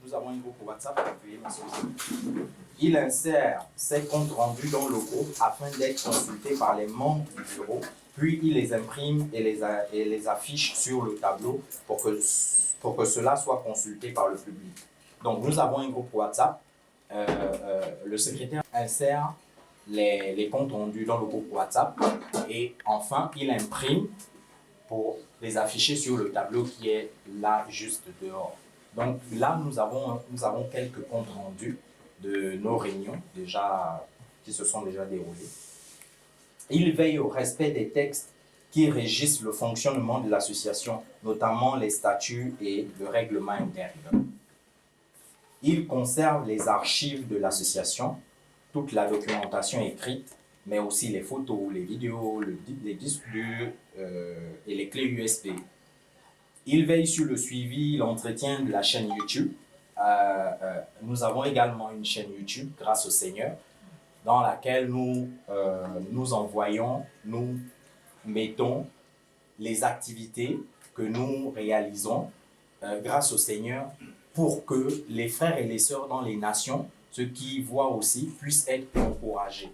nous avons un groupe WhatsApp, veuillez m'excuser. Il insère ses comptes rendus dans le groupe afin d'être consultés par les membres du bureau, puis il les imprime et les affiche sur le tableau pour que cela soit consulté par le public. Donc nous avons un groupe WhatsApp, le secrétaire insère les comptes rendus dans le groupe WhatsApp et enfin il imprime pour les afficher sur le tableau qui est là juste dehors. Donc là, nous avons quelques comptes rendus de nos réunions qui se sont déjà déroulées. Il veille au respect des textes qui régissent le fonctionnement de l'association, notamment les statuts et le règlement intérieur. Il conserve les archives de l'association, toute la documentation écrite, mais aussi les photos, les vidéos, les disques durs et les clés USB. Il veille sur le suivi, l'entretien de la chaîne YouTube. Nous avons également une chaîne YouTube, grâce au Seigneur, dans laquelle nous mettons les activités que nous réalisons grâce au Seigneur pour que les frères et les sœurs dans les nations, ceux qui voient aussi, puissent être encouragés.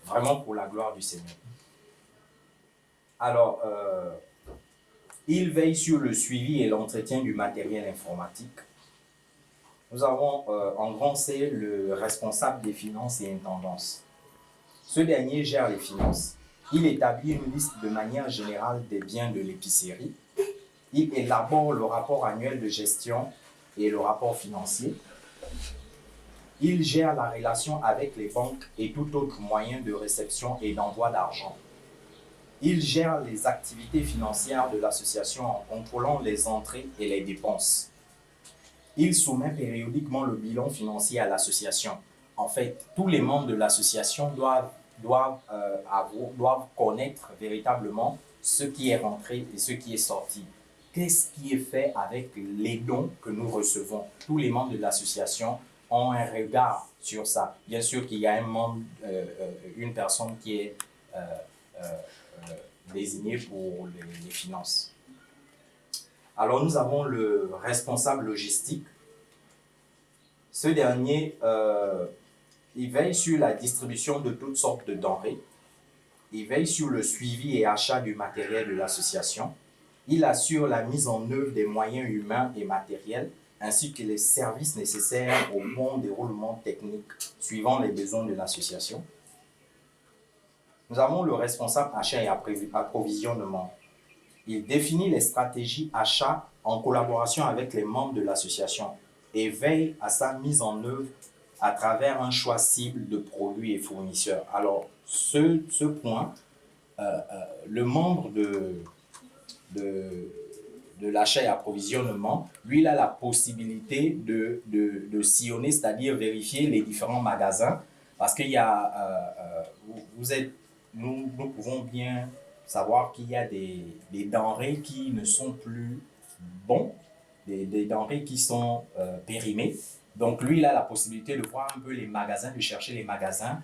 Vraiment pour la gloire du Seigneur. Alors, il veille sur le suivi et l'entretien du matériel informatique. Nous avons en grand C le responsable des finances et intendances. Ce dernier gère les finances. Il établit une liste de manière générale des biens de l'épicerie. Il élabore le rapport annuel de gestion et le rapport financier. Il gère la relation avec les banques et tout autre moyen de réception et d'envoi d'argent. Il gère les activités financières de l'association en contrôlant les entrées et les dépenses. Il soumet périodiquement le bilan financier à l'association. En fait, tous les membres de l'association doivent connaître véritablement ce qui est rentré et ce qui est sorti. Qu'est-ce qui est fait avec les dons que nous recevons? Tous les membres de l'association ont un regard sur ça. Bien sûr qu'il y a un membre, une personne qui est désignée pour les finances. Alors nous avons le responsable logistique. Ce dernier, il veille sur la distribution de toutes sortes de denrées. Il veille sur le suivi et achat du matériel de l'association. Il assure la mise en œuvre des moyens humains et matériels ainsi que les services nécessaires au bon déroulement technique suivant les besoins de l'association. Nous avons le responsable achat et approvisionnement. Il définit les stratégies achats en collaboration avec les membres de l'association et veille à sa mise en œuvre à travers un choix cible de produits et fournisseurs. Alors, ce point, le membre de l'achat et approvisionnement, lui, il a la possibilité de sillonner, c'est-à-dire vérifier les différents magasins, parce qu'il y a, nous pouvons bien savoir qu'il y a des denrées qui ne sont plus bons, des denrées qui sont périmées. Donc lui, il a la possibilité de voir un peu les magasins, de chercher les magasins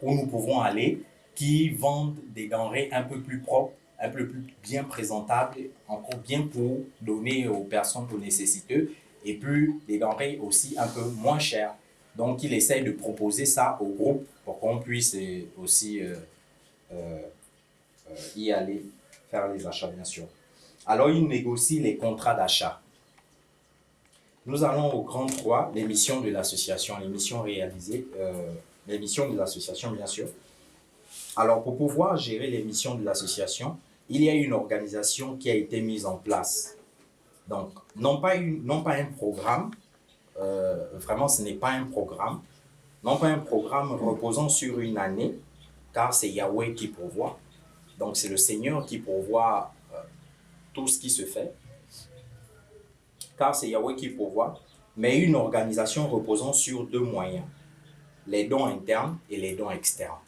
où nous pouvons aller, qui vendent des denrées un peu plus propres, un peu plus bien présentables, encore bien pour donner aux personnes, aux nécessiteux, et puis des denrées aussi un peu moins chères. Donc il essaye de proposer ça au groupe pour qu'on puisse aussi y aller, faire les achats bien sûr. Alors il négocie les contrats d'achat. Nous allons au grand 3, les missions de l'association, les missions réalisées, les missions de l'association bien sûr. Alors pour pouvoir gérer les missions de l'association, il y a une organisation qui a été mise en place. Donc non pas un programme, vraiment ce n'est pas un programme, non pas un programme reposant sur une année, car c'est Yahweh qui pourvoit. Donc c'est le Seigneur qui pourvoit tout ce qui se fait, car c'est Yahweh qui pourvoit, mais une organisation reposant sur deux moyens, les dons internes et les dons externes.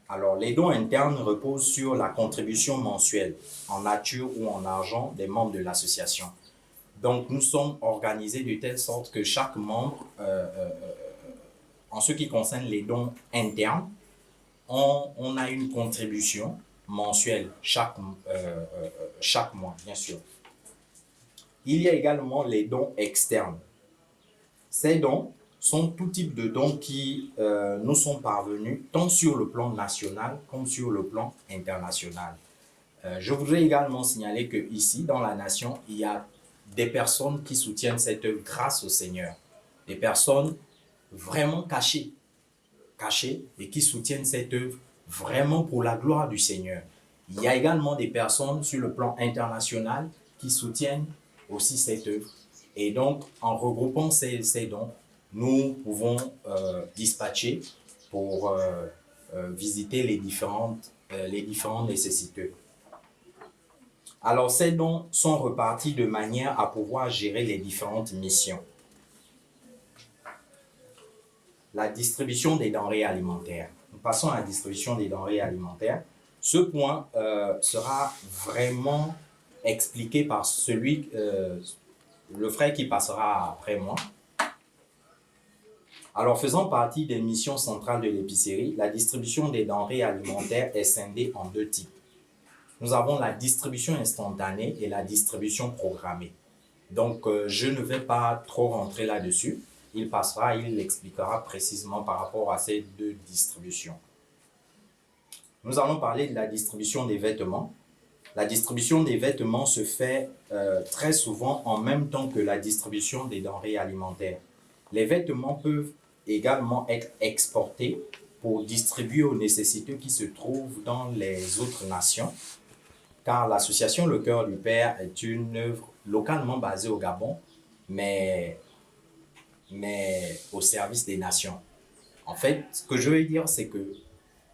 Alors, les dons internes reposent sur la contribution mensuelle, en nature ou en argent, des membres de l'association. Donc, nous sommes organisés de telle sorte que chaque membre, en ce qui concerne les dons internes, on a une contribution mensuelle chaque mois, bien sûr. Il y a également les dons externes. Ces dons sont tout type de dons qui nous sont parvenus tant sur le plan national comme sur le plan international. Je voudrais également signaler que ici, dans la nation, il y a des personnes qui soutiennent cette œuvre grâce au Seigneur. Des personnes vraiment cachées et qui soutiennent cette œuvre vraiment pour la gloire du Seigneur. Il y a également des personnes sur le plan international qui soutiennent aussi cette œuvre. Et donc, en regroupant ces dons, nous pouvons dispatcher pour visiter les différentes nécessités. Alors, ces dons sont repartis de manière à pouvoir gérer les différentes missions. La distribution des denrées alimentaires. Nous passons à la distribution des denrées alimentaires. Ce point sera vraiment expliqué par le frère qui passera après moi. Alors, faisant partie des missions centrales de l'épicerie, la distribution des denrées alimentaires est scindée en deux types. Nous avons la distribution instantanée et la distribution programmée. Donc, je ne vais pas trop rentrer là-dessus. Il passera, il l'expliquera précisément par rapport à ces deux distributions. Nous allons parler de la distribution des vêtements. La distribution des vêtements se fait très souvent en même temps que la distribution des denrées alimentaires. Les vêtements peuvent également être exportés pour distribuer aux nécessiteux qui se trouvent dans les autres nations, car l'association Le Cœur du Père est une œuvre localement basée au Gabon, mais au service des nations. En fait, ce que je veux dire, c'est que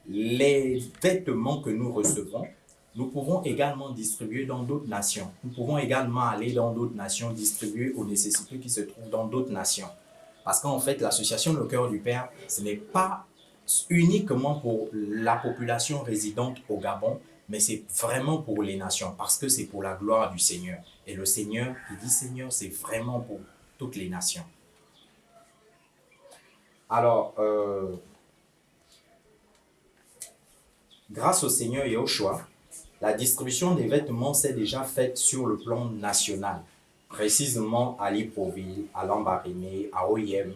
les vêtements que nous recevons, nous pouvons également distribuer dans d'autres nations. Nous pouvons également aller dans d'autres nations, distribuer aux nécessiteux qui se trouvent dans d'autres nations. Parce qu'en fait, l'association Le Cœur du Père, ce n'est pas uniquement pour la population résidente au Gabon, mais c'est vraiment pour les nations, parce que c'est pour la gloire du Seigneur. Et le Seigneur, qui dit Seigneur, c'est vraiment pour toutes les nations. Alors, grâce au Seigneur Yahushua, la distribution des vêtements s'est déjà faite sur le plan national, précisément à Libreville, à Lambaréné, à Oyem,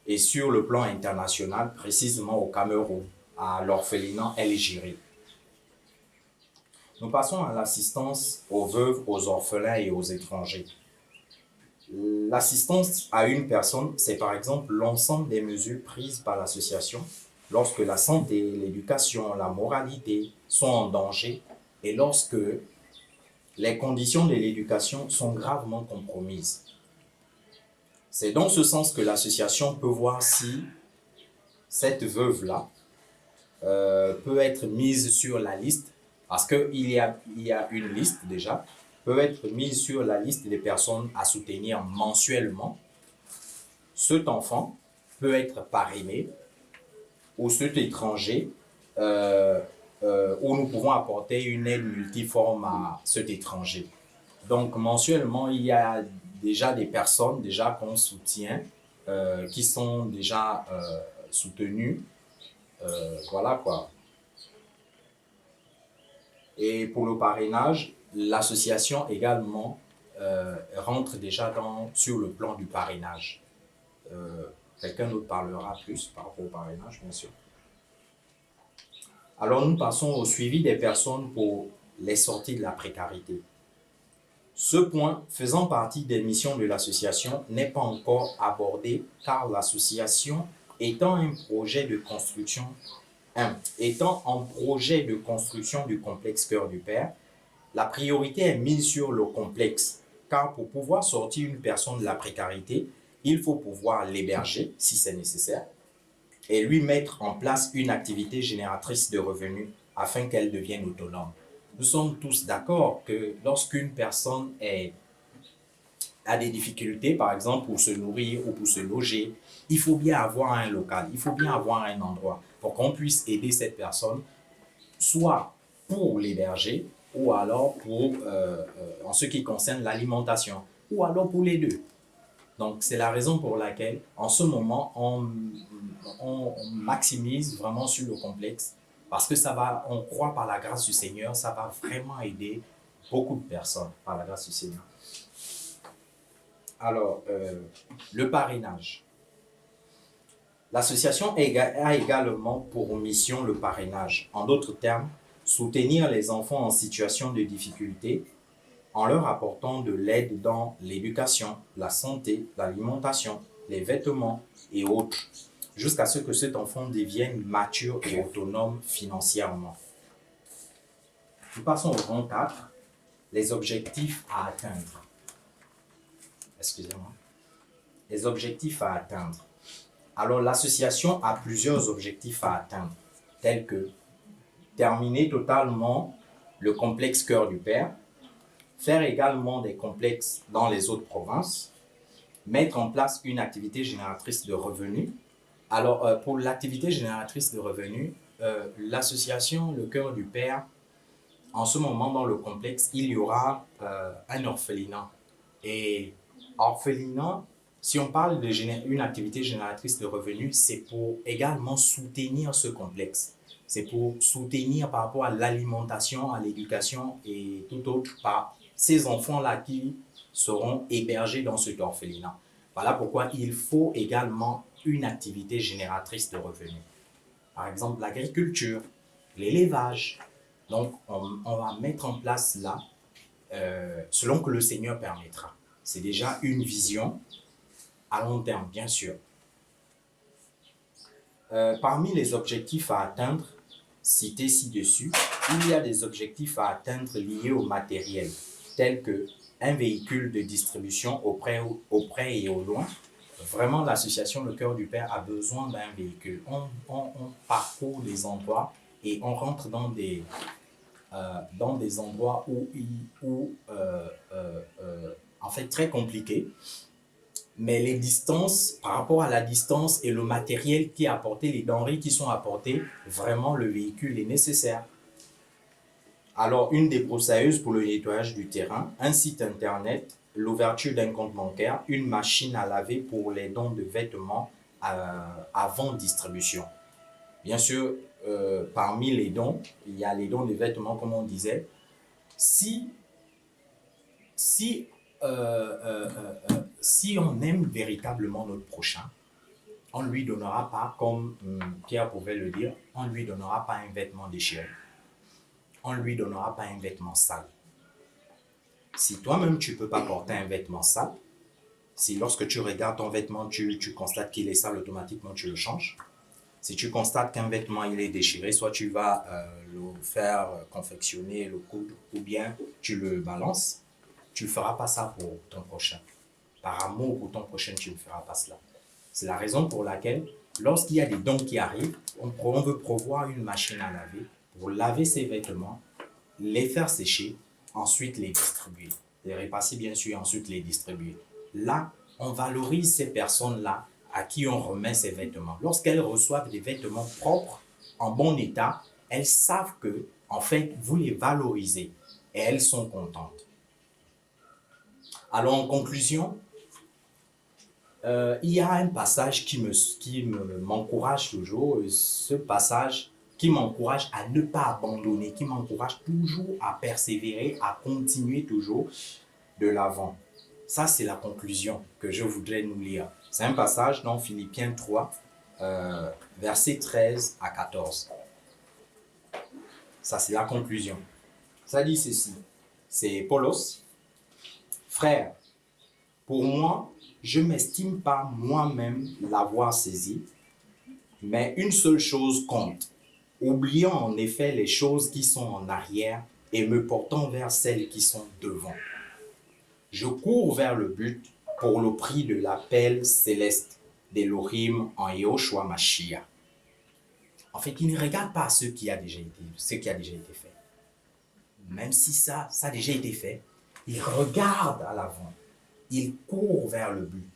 et sur le plan international, précisément au Cameroun, à l'orphelinat El Giri. Nous passons à l'assistance aux veuves, aux orphelins et aux étrangers. L'assistance à une personne, c'est par exemple l'ensemble des mesures prises par l'association lorsque la santé, l'éducation, la moralité sont en danger et lorsque les conditions de l'éducation sont gravement compromises. C'est dans ce sens que l'association peut voir si cette veuve-là peut être mise sur la liste, parce qu'il y a une liste déjà, peut être mise sur la liste des personnes à soutenir mensuellement. Cet enfant peut être parrainé ou cet étranger où nous pouvons apporter une aide multiforme à cet étranger. Donc mensuellement, il y a déjà des personnes déjà qu'on soutient, qui sont déjà soutenues. Voilà quoi. Et pour le parrainage, l'association également rentre déjà sur le plan du parrainage. Quelqu'un d'autre parlera plus par rapport au parrainage, bien sûr. Alors nous passons au suivi des personnes pour les sorties de la précarité. Ce point, faisant partie des missions de l'association, n'est pas encore abordé car l'association étant en projet de construction du complexe Cœur du Père, la priorité est mise sur le complexe, car pour pouvoir sortir une personne de la précarité, il faut pouvoir l'héberger si c'est nécessaire et lui mettre en place une activité génératrice de revenus afin qu'elle devienne autonome. Nous sommes tous d'accord que lorsqu'une personne a des difficultés, par exemple pour se nourrir ou pour se loger, il faut bien avoir un local, il faut bien avoir un endroit pour qu'on puisse aider cette personne, soit pour l'héberger ou alors pour, en ce qui concerne l'alimentation, ou alors pour les deux. Donc, c'est la raison pour laquelle, en ce moment, on maximise vraiment sur le complexe parce que on croit par la grâce du Seigneur, ça va vraiment aider beaucoup de personnes par la grâce du Seigneur. Alors, le parrainage. L'association a également pour mission le parrainage. En d'autres termes, soutenir les enfants en situation de difficulté en leur apportant de l'aide dans l'éducation, la santé, l'alimentation, les vêtements et autres, jusqu'à ce que cet enfant devienne mature et autonome financièrement. Nous passons au rang 4, les objectifs à atteindre. Excusez-moi. Les objectifs à atteindre. Alors, l'association a plusieurs objectifs à atteindre, tels que terminer totalement le complexe Cœur du Père, faire également des complexes dans les autres provinces, mettre en place une activité génératrice de revenus. Alors, pour l'activité génératrice de revenus, l'association Le Cœur du Père, en ce moment dans le complexe, il y aura un orphelinat. Et orphelinat, si on parle d'une activité génératrice de revenus, c'est pour également soutenir ce complexe. C'est pour soutenir par rapport à l'alimentation, à l'éducation et tout autre par ces enfants-là qui seront hébergés dans cet orphelinat. Voilà pourquoi il faut également une activité génératrice de revenus. Par exemple, l'agriculture, l'élevage. Donc, on va mettre en place là, selon que le Seigneur permettra. C'est déjà une vision à long terme, bien sûr. Parmi les objectifs à atteindre, cités ci-dessus, il y a des objectifs à atteindre liés au matériel, tels que un véhicule de distribution au près et au loin. Vraiment, l'association Le Cœur du Père a besoin d'un véhicule. On parcourt les endroits et on rentre dans des endroits en fait, très compliqués. Mais les distances, par rapport à la distance et le matériel qui est apporté, les denrées qui sont apportées, vraiment le véhicule est nécessaire. Alors, une débroussailleuse pour le nettoyage du terrain, un site internet, l'ouverture d'un compte bancaire, une machine à laver pour les dons de vêtements avant distribution. Bien sûr, parmi les dons, il y a les dons de vêtements, comme on disait. Si on aime véritablement notre prochain, on ne lui donnera pas, comme Pierre pouvait le dire, on ne lui donnera pas un vêtement déchiré. On ne lui donnera pas un vêtement sale. Si toi-même, tu ne peux pas porter un vêtement sale, si lorsque tu regardes ton vêtement, tu constates qu'il est sale, automatiquement, tu le changes. Si tu constates qu'un vêtement il est déchiré, soit tu vas le faire confectionner, le coudre, ou bien tu le balances. Tu ne feras pas ça pour ton prochain. Par amour pour ton prochain, tu ne feras pas cela. C'est la raison pour laquelle, lorsqu'il y a des dons qui arrivent, on veut prévoir une machine à laver pour laver ses vêtements, les faire sécher, ensuite les distribuer. Les repasser bien sûr, ensuite les distribuer. Là, on valorise ces personnes-là à qui on remet ces vêtements. Lorsqu'elles reçoivent des vêtements propres, en bon état, elles savent que, en fait, vous les valorisez et elles sont contentes. Alors, en conclusion, il y a un passage qui m'encourage toujours, ce passage qui m'encourage à ne pas abandonner, qui m'encourage toujours à persévérer, à continuer toujours de l'avant. Ça, c'est la conclusion que je voudrais nous lire. C'est un passage dans Philippiens 3, versets 13 à 14. Ça, c'est la conclusion. Ça dit ceci. C'est Paulos. Frère, pour moi, je ne m'estime pas moi-même l'avoir saisi, mais une seule chose compte, oubliant en effet les choses qui sont en arrière et me portant vers celles qui sont devant. Je cours vers le but pour le prix de l'appel céleste d'Élohim en Yehoshua Mashiach. En fait, il ne regarde pas ce qui a déjà été fait. Même si ça a déjà été fait, il regarde à l'avant. Il court vers le but.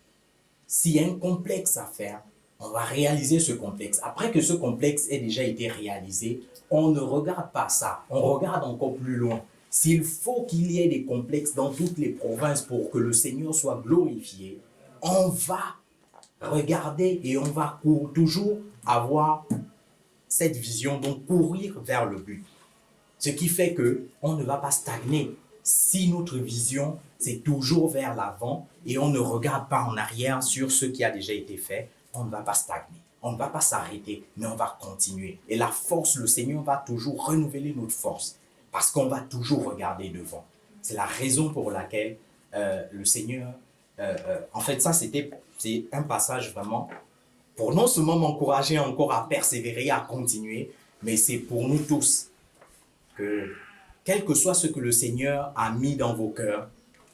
S'il y a un complexe à faire, on va réaliser ce complexe. Après que ce complexe ait déjà été réalisé, on ne regarde pas ça. On regarde encore plus loin. S'il faut qu'il y ait des complexes dans toutes les provinces pour que le Seigneur soit glorifié, on va regarder et on va toujours avoir cette vision, donc courir vers le but. Ce qui fait qu'on ne va pas stagner. si notre vision, c'est toujours vers l'avant et on ne regarde pas en arrière sur ce qui a déjà été fait, on ne va pas stagner. On ne va pas s'arrêter, mais on va continuer. Et la force, le Seigneur va toujours renouveler notre force parce qu'on va toujours regarder devant. C'est la raison pour laquelle le Seigneur, en fait, c'est un passage vraiment pour non seulement m'encourager encore à persévérer, à continuer, mais c'est pour nous tous que, quel que soit ce que le Seigneur a mis dans vos cœurs,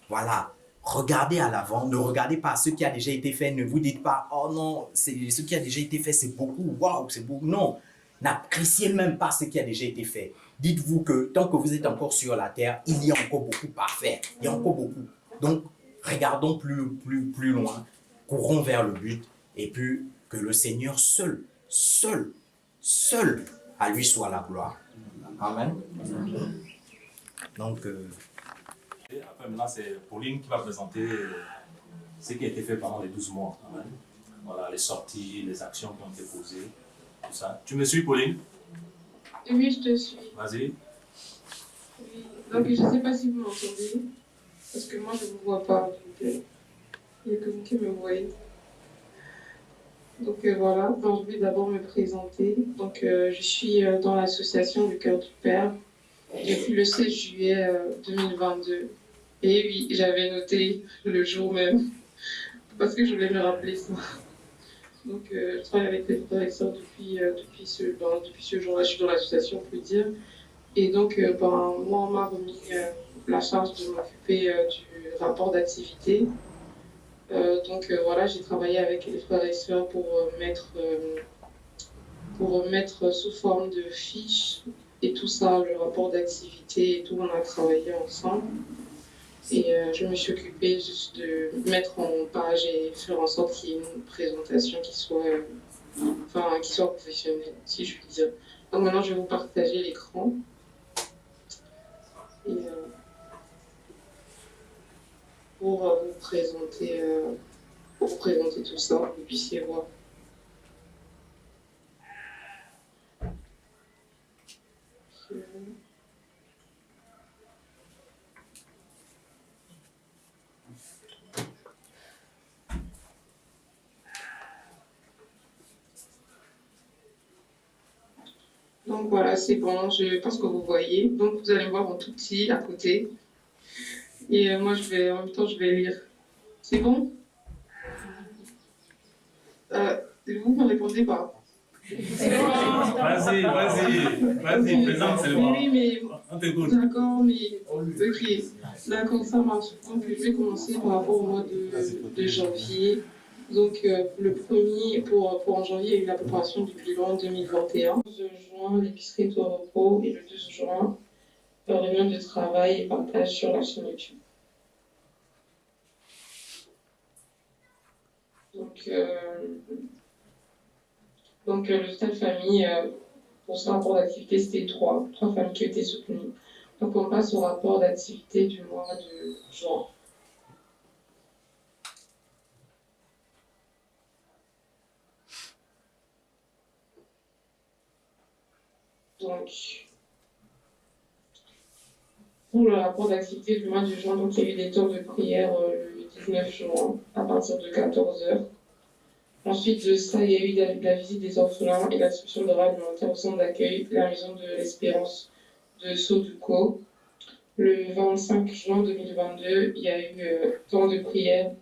voilà, regardez à l'avant, ne regardez pas ce qui a déjà été fait, ne vous dites pas, oh non, ce qui a déjà été fait, c'est beaucoup, waouh, c'est beaucoup. Non, n'appréciez même pas ce qui a déjà été fait. Dites-vous que tant que vous êtes encore sur la terre, il y a encore beaucoup à faire, il y a encore beaucoup. Donc, regardons plus loin, courons vers le but, et puis que le Seigneur seul, à lui soit la gloire. Amen. Donc, après, maintenant, c'est Pauline qui va présenter ce qui a été fait pendant les 12 mois. Amen. Voilà, les sorties, les actions qui ont été posées, tout ça. Tu me suis, Pauline? Oui, je te suis. Vas-y. Oui. Donc, je ne sais pas si vous m'entendez, parce que moi, je ne vous vois pas. Donc, il n'y a que vous qui me voyez. Donc, voilà. Donc, je vais d'abord me présenter. Donc, je suis dans l'association du Cœur du Père depuis le 16 juillet 2022. Et oui, j'avais noté le jour même, parce que je voulais me rappeler ça. Donc, je travaille avec les frères et sœurs depuis ce jour-là. Je suis dans l'association, on peut dire. Et donc, moi, on m'a remis la charge de m'occuper du rapport d'activité. Voilà, j'ai travaillé avec les frères et sœurs pour mettre sous forme de fiches et tout ça, le rapport d'activité et tout, on a travaillé ensemble. Et je me suis occupée juste de mettre en page et faire en sorte qu'il y ait une présentation qui soit professionnelle, si je puis dire. Donc maintenant, je vais vous partager l'écran. Et, pour vous présenter tout ça, que vous puissiez voir. Donc voilà, c'est bon, je pense que vous voyez. Donc vous allez voir en tout petit à côté. Et moi, en même temps, je vais lire. C'est bon? Vous me répondez pas. Vas-y, présente, c'est bon. Oui, mais On t'écoute. d'accord, mais ok, d'accord, ça marche. Donc je vais commencer par rapport au mois de janvier. Donc le premier, pour en janvier, il y a eu la préparation du bilan 2021. Le 11 juin, l'épicerie est au repos et le 12 juin, réunion de travail et partage sur la chaîne YouTube. Donc, le stade famille, pour ce rapport d'activité, c'était trois familles qui ont été soutenues. Donc, on passe au rapport d'activité du mois de juin. Donc, pour le rapport d'activité du mois de juin, donc, il y a eu des temps de prière le 19 juin à partir de 14 h. Ensuite de ça, il y a eu la visite des orphelins et la distribution de repas alimentaires au centre d'accueil, la maison de l'Espérance de Soduco. Le 25 juin 2022, il y a eu temps de prière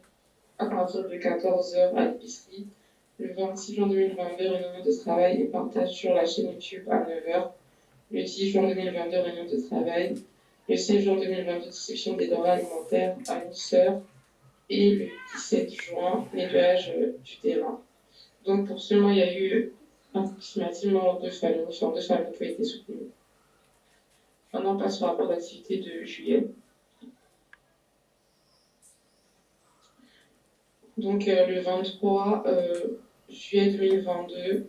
à partir de 14 h à l'épicerie. Le 26 juin 2022, réunion de travail et partage sur la chaîne YouTube à 9 h. Le 10 juin 2022, réunion de travail. Le 16 juin 2022, distribution des denrées alimentaires à 11 h. Et le 17 juin, nettoyage du terrain. Donc pour ce mois, il y a eu approximativement deux familles qui ont été soutenues. Maintenant, on passe au rapport d'activité de juillet. Donc le 23 juillet 2022,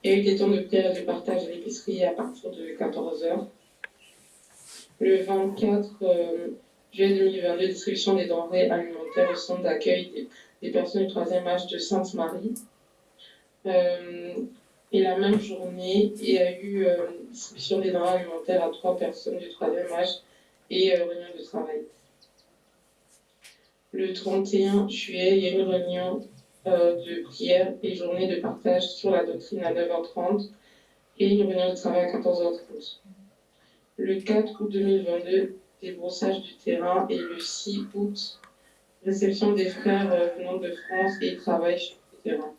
il y a eu des temps de prière et de partage à l'épicerie à partir de 14 h. Le 24 juillet 2022, distribution des denrées alimentaires au centre d'accueil des personnes du 3e âge de Sainte-Marie. Et la même journée, il y a eu distribution des denrées alimentaires à 3 personnes du 3e âge et réunion de travail. Le 31 juillet, il y a une réunion de prière et journée de partage sur la doctrine à 9h30 et une réunion de travail à 14h30. Le 4 août 2022, débrossage du terrain et le 6 août, réception des frères venant de France et travail sur le terrain.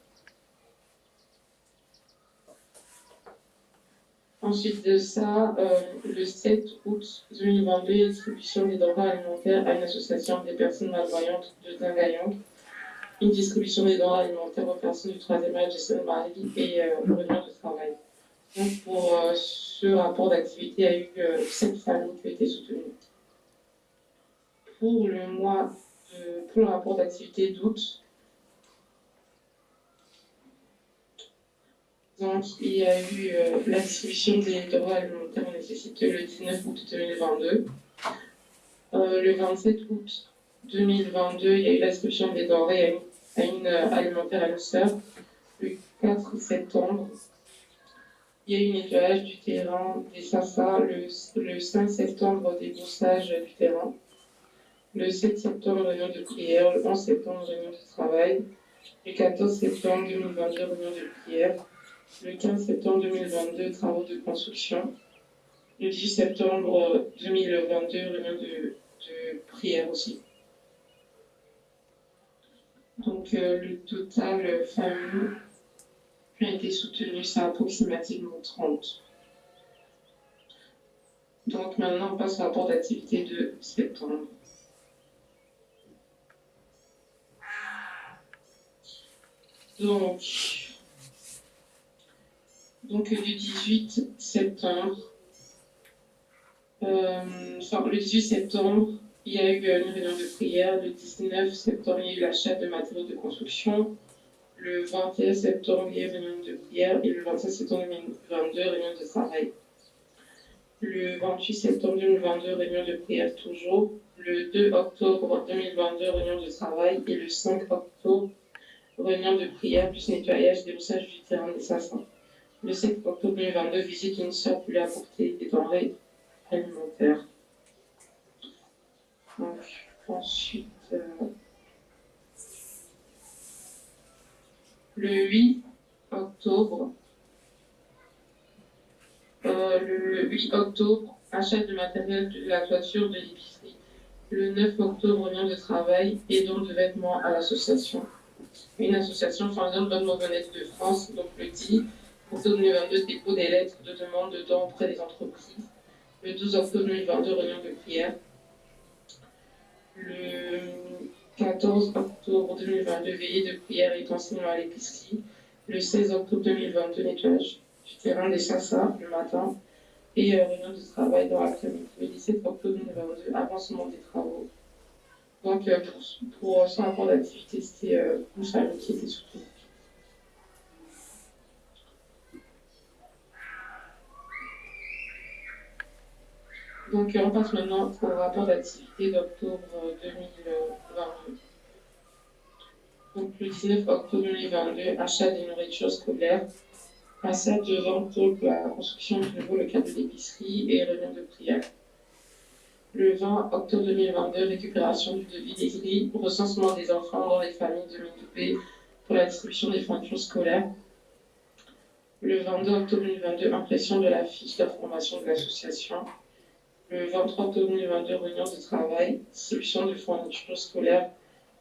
Ensuite de ça, le 7 août 2022, distribution des denrées alimentaires à une association des personnes malvoyantes de Dingayong. Une distribution des denrées alimentaires aux personnes du 3e âge de Sainte-Marie et réunion de travail. Donc pour ce rapport d'activité, il y a eu 7 familles qui ont été soutenues. Pour le rapport d'activité d'août, donc il y a eu la distribution des denrées alimentaires nécessitées le 19 août 2022. Le 27 août 2022, il y a eu la distribution des denrées à une alimentaire à une sœur. Le 4 septembre, il y a eu nettoyage du terrain des Sasa. Le 5 septembre, débroussage du terrain. Le 7 septembre, réunion de prière. Le 11 septembre, réunion de travail. Le 14 septembre 2022, réunion de prière. Le 15 septembre 2022, travaux de construction. Le 10 septembre 2022, réunion de prière aussi. Donc le total famille qui a été soutenu, c'est approximativement 30. Donc maintenant, on passe au rapport d'activité de septembre. Donc du 18 septembre, le 18 septembre, il y a eu une réunion de prière. Le 19 septembre, il y a eu l'achat de matériaux de construction. Le 21 septembre, il y a eu une réunion de prière. Et le 27 septembre 2022, réunion de travail. Le 28 septembre 2022, réunion de prière toujours. Le 2 octobre 2022, réunion de travail. Et le 5 octobre, réunion de prière plus nettoyage des débroussage du terrain des Sassans. Le 7 octobre 2022, visite d'une sœur pour lui apporter des denrées alimentaires. Donc, ensuite, le 8 octobre, achat de matériel de la toiture de l'épicerie. Le 9 octobre, réunion de travail et don de vêtements à l'association. Une association Fandom Bonne Mauvonnette de France, donc le 10 octobre 2022, dépôt des lettres de demande de dons auprès des entreprises. Le 12 octobre 2022, réunion de prière. Le 14 octobre 2022, veillée de prière et enseignement à l'épicerie. Le 16 octobre 2022, nettoyage du terrain des Sasa le matin et réunion de travail dans l'après-midi. Le 17 octobre 2022, avancement des travaux. Donc pour son rapport d'activité, c'était une famille qui était soutenue. Donc on passe maintenant au rapport d'activité d'octobre 2022. Donc le 19 octobre 2022, achat des nourritures scolaires, achat de vente pour la construction du nouveau local de l'épicerie et réunion de prière. Le 20 octobre 2022, récupération du devis des grilles, recensement des enfants dans les familles de Midopé pour la distribution des fournitures scolaires. Le 22 octobre 2022, impression de la fiche d'information de l'association. Le 23 octobre 2022, réunion de travail, distribution de fournitures scolaires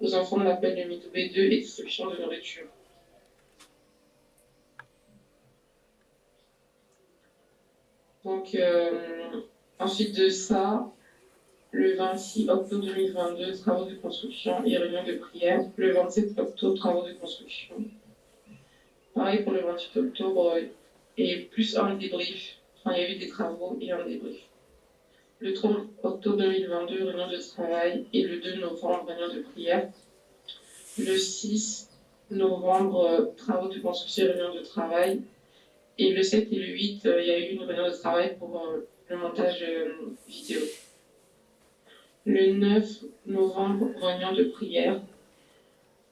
aux enfants de l'appel de Midopé 2 et distribution de nourriture. Donc, ensuite de ça, le 26 octobre 2022, travaux de construction et réunion de prière. Le 27 octobre, travaux de construction. Pareil pour le 28 octobre, et plus un débrief. Enfin, il y a eu des travaux et un débrief. Le 30 octobre 2022, réunion de travail. Et le 2 novembre, réunion de prière. Le 6 novembre, travaux de construction et réunion de travail. Et le 7 et le 8, il y a eu une réunion de travail pour le montage vidéo. Le 9 novembre, réunion de prière.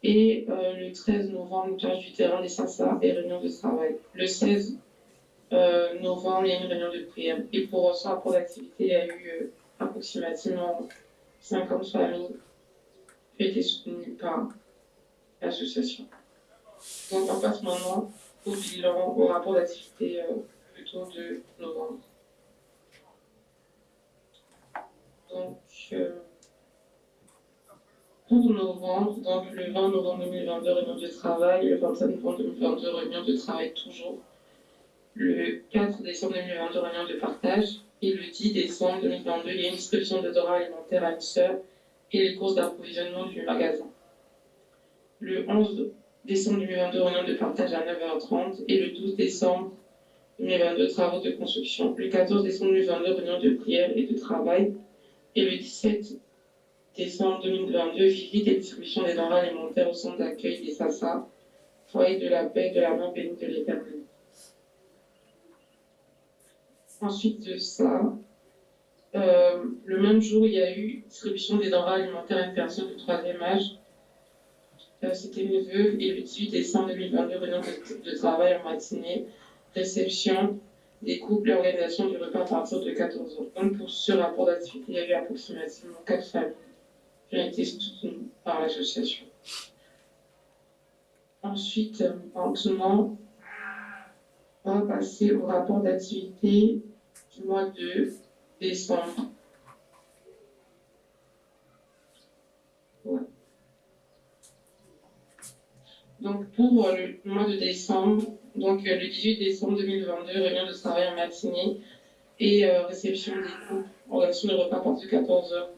Et le 13 novembre, montage du terrain des Sasa et réunion de travail. Le 16 novembre, il y a une réunion de prière. Et pour son rapport d'activité, il y a eu approximativement 50 familles qui ont été soutenues par l'association. Donc on passe maintenant au bilan, au rapport d'activité plutôt de novembre. Donc pour novembre, donc le 20 novembre 2022, réunion de travail, le 25 novembre 2022, réunion de travail toujours, le 4 décembre 2022, réunion de partage, et le 10 décembre 2022, il y a une distribution de denrées alimentaires à une sœur et les courses d'approvisionnement du magasin. Le 11 décembre 2022, réunion de partage à 9h30 et le 12 décembre 2022, travaux de construction. Le 14 décembre 2022, réunion de prière et de travail. Et le 17 décembre 2022, visite et distribution des denrées alimentaires au centre d'accueil des Sassa, foyer de la paix de la main bénie de l'Éternel. Ensuite de ça, le même jour, il y a eu distribution des denrées alimentaires à une personne du 3e âge. C'était une veuve. Et le 18 décembre 2022, réunion de travail en matinée, réception des couples et organisation du repas à partir de 14h. Donc pour ce rapport d'activité, il y a eu approximativement 4 familles qui ont été soutenues par l'association. Ensuite, maintenant, on va passer au rapport d'activité du mois de décembre. Ouais. Donc pour le mois de décembre, donc le 18 décembre 2022, réunion de travail en matinée et réception des couples, organisation de repas à partir de 14h.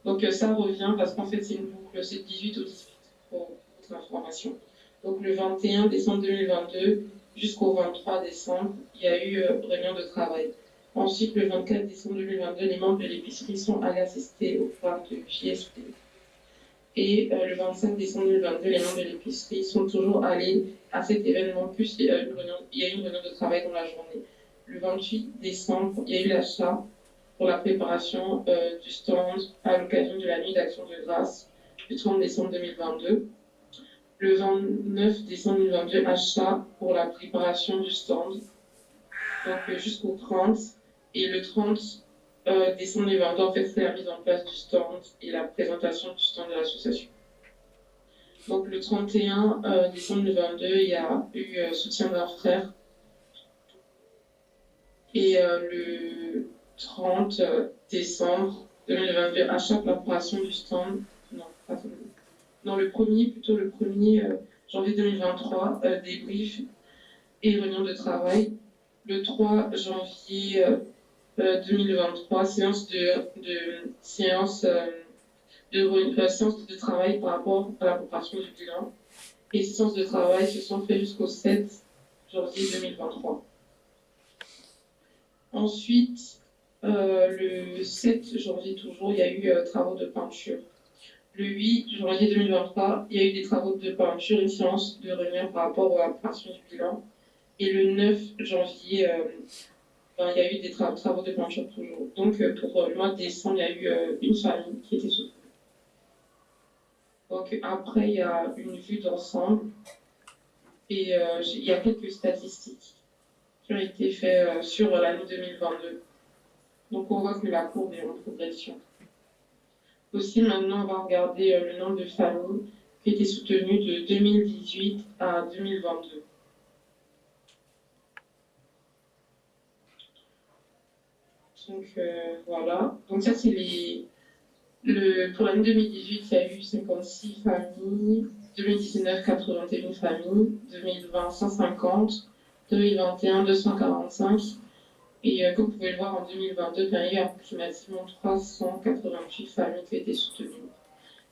Donc ça revient parce qu'en fait c'est une boucle, c'est 18 au 18 pour votre information. Donc le 21 décembre 2022 jusqu'au 23 décembre, il y a eu réunion de travail. Ensuite, le 24 décembre 2022, les membres de l'épicerie sont allés assister au foire de JSP. Et le 25 décembre 2022, les membres de l'épicerie sont toujours allés à cet événement, plus il y a eu une réunion de travail dans la journée. Le 28 décembre, il y a eu l'achat pour la préparation du stand à l'occasion de la nuit d'action de grâce du 30 décembre 2022. Le 29 décembre 2022, achat pour la préparation du stand, donc jusqu'au 30. Et le 30 décembre 2022, en fait, c'est la mise en place du stand et la présentation du stand de l'association. Donc le 31 décembre 2022, il y a eu soutien d'un frère. Et le 30 décembre 2022, achat pour la préparation du stand. Non, pas celui-là. Non, le 1er janvier 2023, débrief et réunion de travail. Le 3 janvier 2023, séance de travail par rapport à la préparation du bilan. Et ces séances de travail se sont faites jusqu'au 7 janvier 2023. Ensuite, le 7 janvier toujours, il y a eu travaux de peinture. Le 8 janvier 2023, il y a eu des travaux de peinture, une séance de réunion par rapport à la préparation du bilan. Et le 9 janvier, il y a eu des travaux de peinture toujours. Donc pour le mois de décembre, il y a eu une famille qui était soutenue. Donc après, il y a une vue d'ensemble et il y a quelques statistiques qui ont été faites sur l'année 2022. Donc on voit que la courbe est en progression. Aussi, maintenant, on va regarder le nombre de familles qui étaient soutenues de 2018 à 2022. Donc voilà. Donc ça, c'est pour l'année 2018, il y a eu 56 familles, 2019, 81 familles, 2020, 150, 2021, 245. Et comme vous pouvez le voir, en 2022, il y a eu approximativement 388 familles qui ont été soutenues.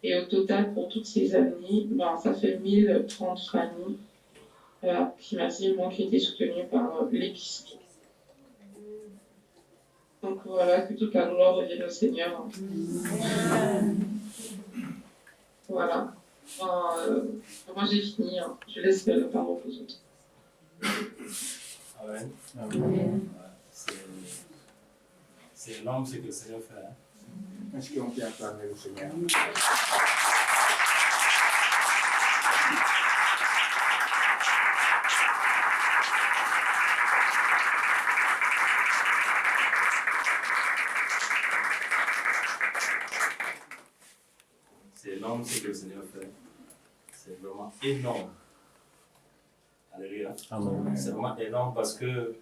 Et au total, pour toutes ces années, ça fait 1030 familles approximativement qui ont été soutenues par l'épicerie. Donc voilà, que toute la gloire revienne au Seigneur. Voilà. Moi j'ai fini, je laisse la parole aux autres. Amen. Amen. C'est l'homme, c'est que le Seigneur fait. Est-ce qu'on peut acclamer le Seigneur? vraiment énorme. Alléluia. Amen. C'est vraiment énorme parce que,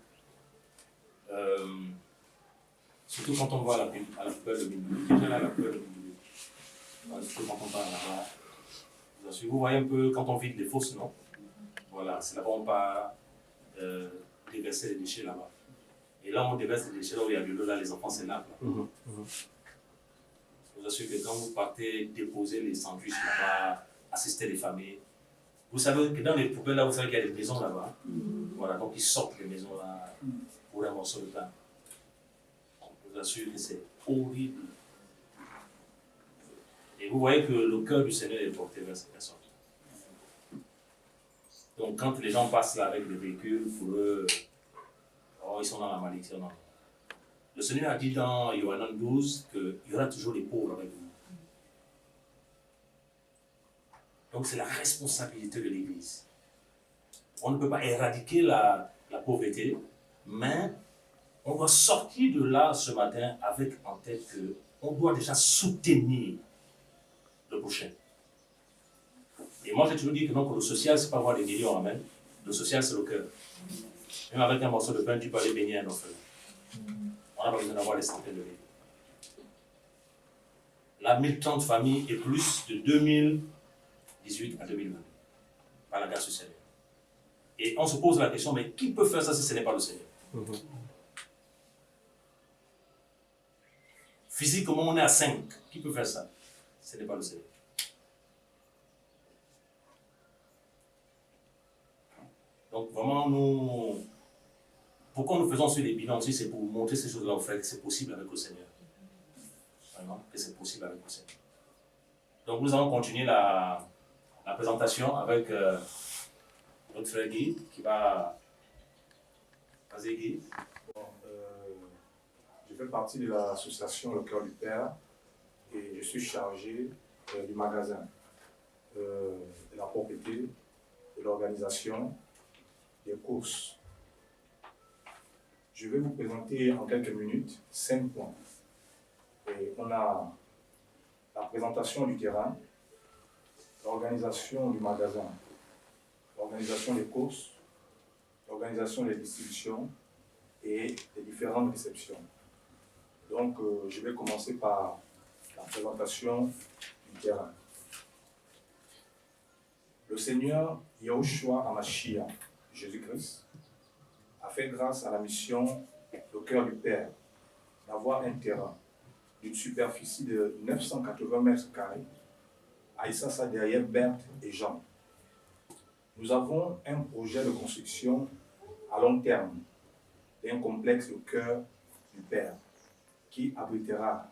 surtout quand on voit à la peur de Bindoué, déjà là, la peur de Bindoué, surtout quand on parle là-bas, vous voyez un peu quand on vide les fosses, non? Voilà, c'est là-bas on part déverser les déchets là-bas. Et là, on déverse les déchets là où il y a de l'eau, là, les enfants s'énervent. Je vous assure que quand vous partez déposer les sandwichs là-bas, assister les familles, vous savez que dans les poubelles là, vous savez qu'il y a des maisons là-bas. Voilà, donc ils sortent les maisons là pour un morceau de pain. Je vous assure que c'est horrible. Et vous voyez que le cœur du Seigneur est porté vers ces personnes. Donc quand les gens passent là avec des véhicules, pour eux, oh, ils sont dans la malédiction. Non. Le Seigneur a dit dans Yohanan 12 qu'il y aura toujours les pauvres avec vous. Donc c'est la responsabilité de l'Église. On ne peut pas éradiquer la pauvreté, mais on doit sortir de là ce matin avec en tête qu'on doit déjà soutenir le prochain. Et moi j'ai toujours dit que non, le social, c'est pas avoir des millions, amen. Le social, c'est le cœur. Même avec un morceau de pain, tu peux aller baigner un orphelin. On n'a pas besoin d'avoir des centaines de milliers. Là, 1030 familles et plus de 2018 à 2020, par la grâce du Seigneur. Et on se pose la question, mais qui peut faire ça si ce n'est pas le Seigneur? Physiquement, on est à 5. Qui peut faire ça? Ce n'est pas le Seigneur. Donc vraiment, pourquoi nous faisons sur les bilans aussi, c'est pour montrer ces choses-là au fait que c'est possible avec le Seigneur. Vraiment, que c'est possible avec le Seigneur. Donc nous allons continuer la présentation avec notre frère Guy qui va... Vas-y Guy. Je fais partie de l'association Le Cœur du Père et je suis chargé du magasin, de la propriété, de l'organisation, des courses. Je vais vous présenter en quelques minutes 5 points. Et on a la présentation du terrain, l'organisation du magasin, l'organisation des courses, l'organisation des distributions et les différentes réceptions. Donc, je vais commencer par la présentation du terrain. Le Seigneur Yahushua Hamashiach, Jésus-Christ, a fait grâce à la mission Le Cœur du Père d'avoir un terrain d'une superficie de 980 mètres carrés à Issassa derrière Berthe et Jean. Nous avons un projet de construction à long terme d'un complexe Le Cœur du Père qui abritera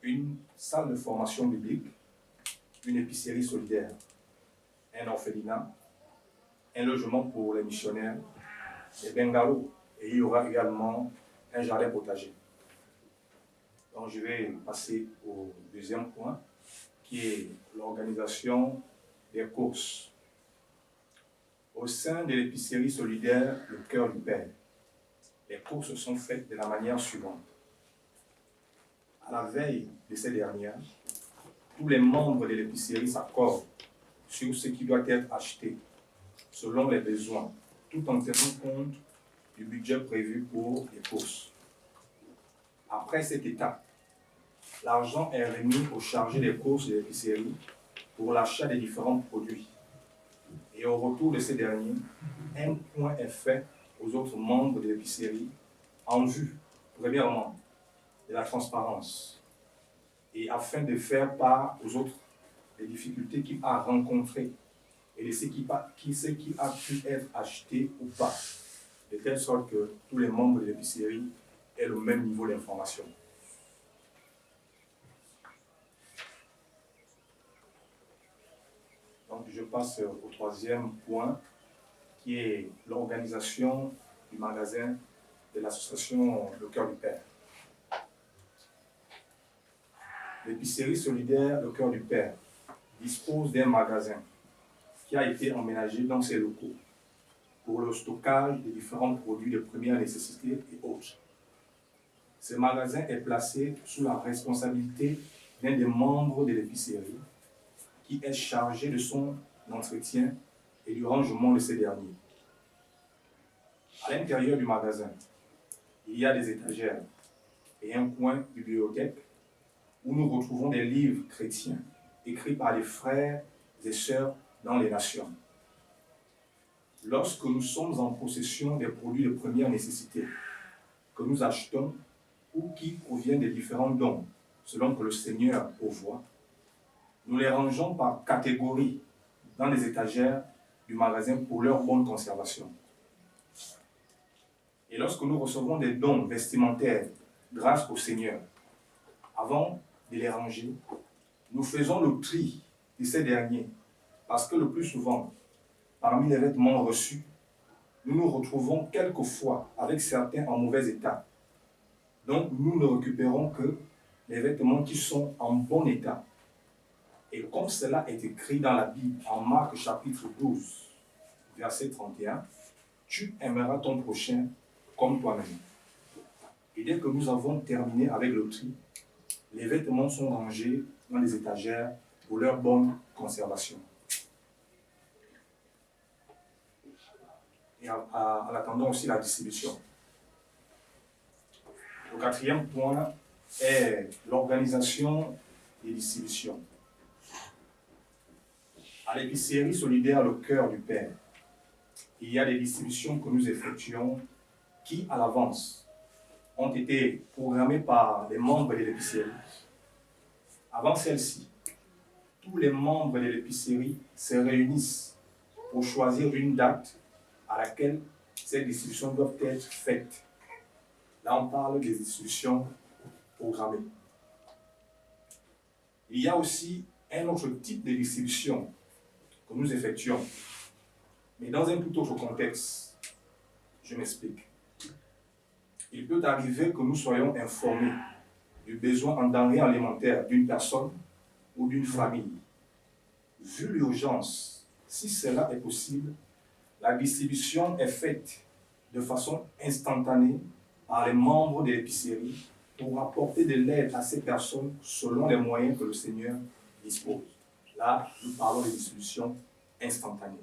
une salle de formation biblique, une épicerie solidaire, un orphelinat, un logement pour les missionnaires, des bungalows, et il y aura également un jardin potager. Donc je vais passer au deuxième point, qui est l'organisation des courses. Au sein de l'épicerie solidaire Le Cœur du Père, les courses sont faites de la manière suivante. À la veille de ces dernières, tous les membres de l'épicerie s'accordent sur ce qui doit être acheté selon les besoins, tout en tenant compte du budget prévu pour les courses. Après cette étape, l'argent est remis aux chargés des courses de l'épicerie pour l'achat des différents produits. Et au retour de ces derniers, un point est fait aux autres membres de l'épicerie en vue, premièrement, de la transparence et afin de faire part aux autres des difficultés qu'il a rencontrées et de ce qui a pu être acheté ou pas, de telle sorte que tous les membres de l'épicerie aient le même niveau d'information. Donc je passe au troisième point, qui est l'organisation du magasin de l'association Le Cœur du Père. L'épicerie solidaire Le Cœur du Père dispose d'un magasin qui a été emménagé dans ses locaux pour le stockage des différents produits de première nécessité et autres. Ce magasin est placé sous la responsabilité d'un des membres de l'épicerie qui est chargé de son d'entretien et du rangement de ces derniers. À l'intérieur du magasin, il y a des étagères et un coin bibliothèque où nous retrouvons des livres chrétiens écrits par les frères et sœurs dans les nations. Lorsque nous sommes en possession des produits de première nécessité que nous achetons ou qui proviennent des différents dons, selon que le Seigneur pourvoit, nous les rangeons par catégorie dans les étagères du magasin pour leur bonne conservation. Et lorsque nous recevons des dons vestimentaires grâce au Seigneur, avant de les ranger, nous faisons le tri de ces derniers, parce que le plus souvent, parmi les vêtements reçus, nous nous retrouvons quelquefois avec certains en mauvais état. Donc, nous ne récupérons que les vêtements qui sont en bon état. Et comme cela est écrit dans la Bible, en Marc chapitre 12, verset 31, « Tu aimeras ton prochain comme toi-même. » Et dès que nous avons terminé avec le tri, les vêtements sont rangés dans les étagères pour leur bonne conservation. Et en attendant aussi la distribution. Le quatrième point est l'organisation des distributions. À l'épicerie solidaire Le Cœur du Père, il y a des distributions que nous effectuons qui, à l'avance, ont été programmées par les membres de l'épicerie. Avant celle-ci, tous les membres de l'épicerie se réunissent pour choisir une date à laquelle ces distributions doivent être faites. Là, on parle des distributions programmées. Il y a aussi un autre type de distribution que nous effectuons, mais dans un tout autre contexte. Je m'explique. Il peut arriver que nous soyons informés du besoin en denrées alimentaires d'une personne ou d'une famille. Vu l'urgence, si cela est possible, la distribution est faite de façon instantanée par les membres de l'épicerie pour apporter de l'aide à ces personnes selon les moyens que le Seigneur dispose. Là, nous parlons de distribution instantanée.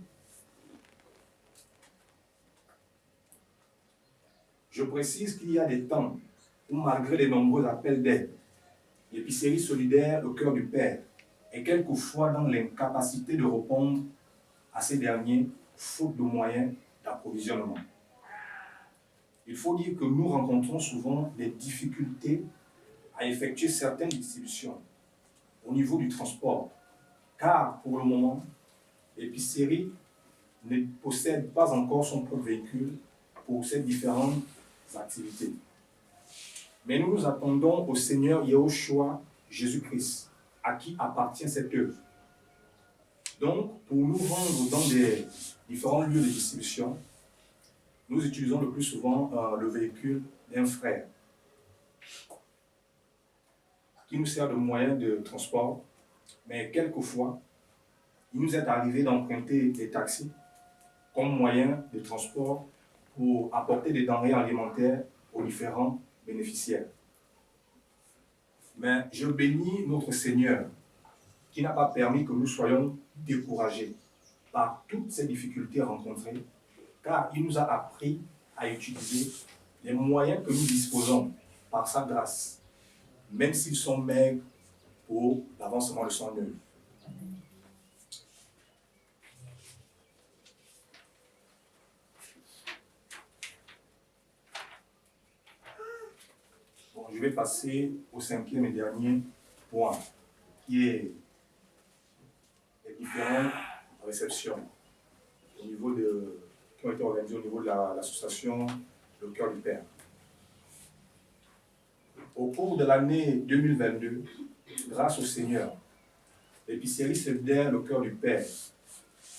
Je précise qu'il y a des temps où, malgré les nombreux appels d'aide, l'épicerie solidaire Le Cœur du Père est quelquefois dans l'incapacité de répondre à ces derniers, faute de moyens d'approvisionnement. Il faut dire que nous rencontrons souvent des difficultés à effectuer certaines distributions au niveau du transport, car pour le moment, l'épicerie ne possède pas encore son propre véhicule pour ces différentes activités. Mais nous nous attendons au Seigneur Yahushua Jésus-Christ, à qui appartient cette œuvre. Donc, pour nous rendre dans des différents lieux de distribution, nous utilisons le plus souvent le véhicule d'un frère qui nous sert de moyen de transport, mais quelquefois, il nous est arrivé d'emprunter des taxis comme moyen de transport pour apporter des denrées alimentaires aux différents bénéficiaires. Mais je bénis notre Seigneur qui n'a pas permis que nous soyons découragés par toutes ces difficultés rencontrées, car il nous a appris à utiliser les moyens que nous disposons par sa grâce, même s'ils sont maigres pour l'avancement de son œuvre. Bon, je vais passer au cinquième et dernier point, qui est les différentes réceptions au niveau qui ont été organisées au niveau de l'association Le Cœur du Père. Au cours de l'année 2022, grâce au Seigneur, l'épicerie solidaire Le Cœur du Père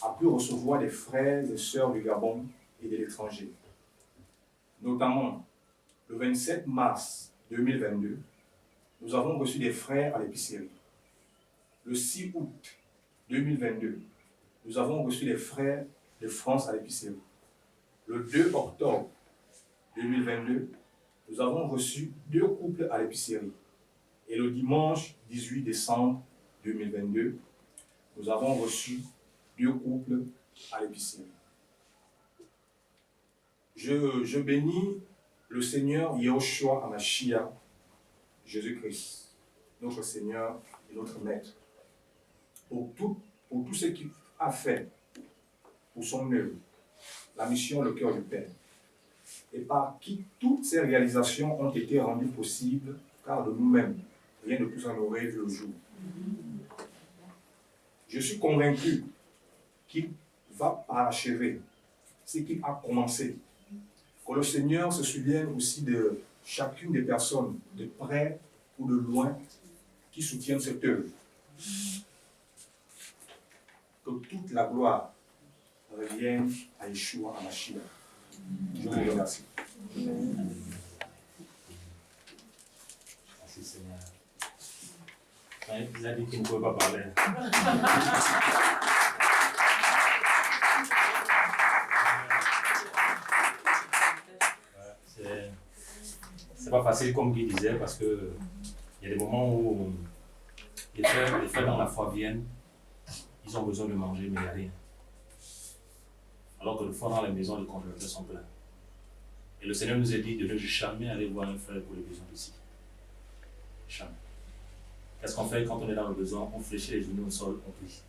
a pu recevoir des frères et sœurs du Gabon et de l'étranger. Notamment, le 27 mars 2022, nous avons reçu des frères à l'épicerie. Le 6 août 2022, nous avons reçu des frères de France à l'épicerie. Le 2 octobre 2022, nous avons reçu 2 couples à l'épicerie. Et le dimanche 18 décembre 2022, nous avons reçu deux couples à l'épicerie. Je bénis le Seigneur Yahushua Hamashiach, Jésus-Christ, notre Seigneur et notre Maître, pour tout ce qu'il a fait pour son œuvre, la mission Le Cœur du Père, et par qui toutes ces réalisations ont été rendues possibles, car de nous-mêmes, rien de plus en aurait vu le jour. Je suis convaincu qu'il va parachever ce qu'il a commencé. Que le Seigneur se souvienne aussi de chacune des personnes, de près ou de loin, qui soutiennent cette œuvre. Que toute la gloire revienne à Yeshua Hamashiach. Je vous remercie. Merci Seigneur. Il a dit qu'il ne pouvait pas parler. C'est pas facile comme Guy disait parce que il y a des moments où les frères dans la foi viennent, ils ont besoin de manger mais il n'y a rien. Alors que le fond dans les maisons, les congélateurs sont pleins. Et le Seigneur nous a dit de ne jamais aller voir un frère pour les besoins d'ici. Jamais. Qu'est-ce qu'on fait quand on est dans le besoin? On fléchit les genoux au sol, on prie.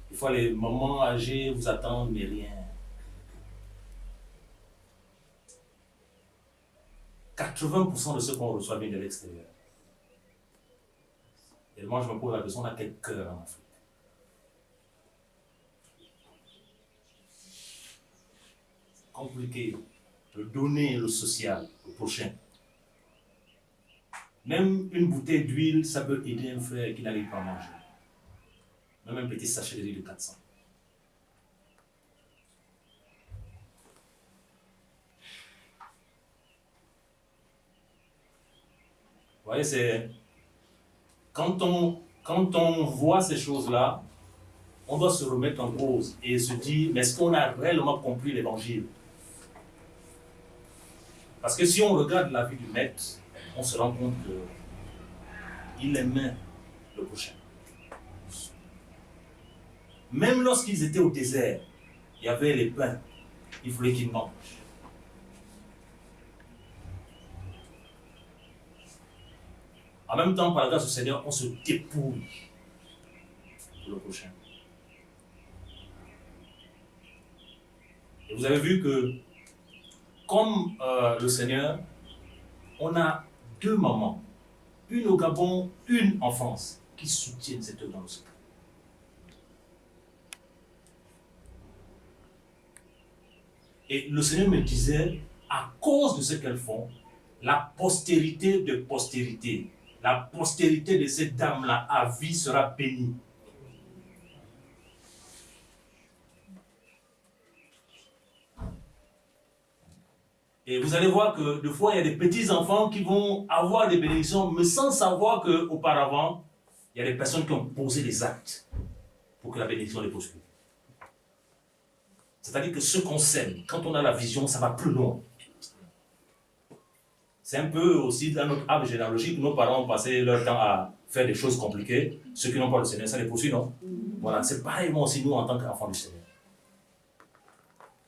Des fois, les mamans âgées vous attendent, mais rien. 80% de ce qu'on reçoit vient de l'extérieur. Et moi, je me pose la question, on a quel cœur en Afrique? Compliqué de donner le social au prochain. Même une bouteille d'huile, ça peut aider un frère qui n'arrive pas à manger. Même un petit sachet d'huile de 400. Vous voyez, c'est... Quand on voit ces choses-là, on doit se remettre en cause et se dire, mais est-ce qu'on a réellement compris l'évangile? Parce que si on regarde la vie du maître, on se rend compte qu'il aimait le prochain. Même lorsqu'ils étaient au désert, il y avait les pains, il fallait qu'ils mangent. En même temps, par la grâce du Seigneur, on se dépouille pour le prochain. Et vous avez vu que, comme le Seigneur, on a deux mamans, une au Gabon, une en France, qui soutiennent cette œuvre dans le secret. Et le Seigneur me disait, à cause de ce qu'elles font, la postérité de postérité, la postérité de cette dame-là à vie sera bénie. Et vous allez voir que des fois, il y a des petits-enfants qui vont avoir des bénédictions, mais sans savoir qu'auparavant, il y a des personnes qui ont posé des actes pour que la bénédiction les poursuive. C'est-à-dire que ce qu'on sème, quand on a la vision, ça va plus loin. C'est un peu aussi dans notre arbre généalogique, nos parents ont passé leur temps à faire des choses compliquées. Ceux qui n'ont pas le Seigneur, ça les poursuit, non? Voilà, c'est pareillement aussi nous en tant qu'enfants du Seigneur.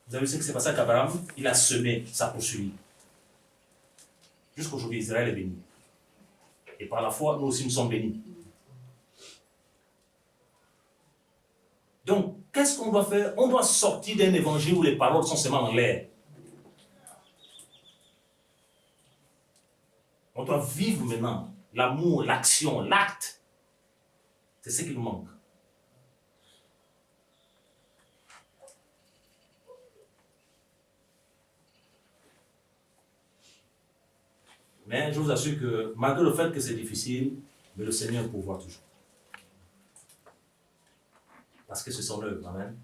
Vous avez vu ce qui s'est passé à Abraham? Il a semé, ça poursuit. Jusqu'aujourd'hui, Israël est béni. Et par la foi, nous aussi nous sommes bénis. Donc, qu'est-ce qu'on doit faire? On doit sortir d'un évangile où les paroles sont seulement en l'air. On doit vivre maintenant l'amour, l'action, l'acte. C'est ce qui nous manque. Mais je vous assure que malgré le fait que c'est difficile, mais le Seigneur pourvoit toujours. Parce que c'est son œuvre, amen.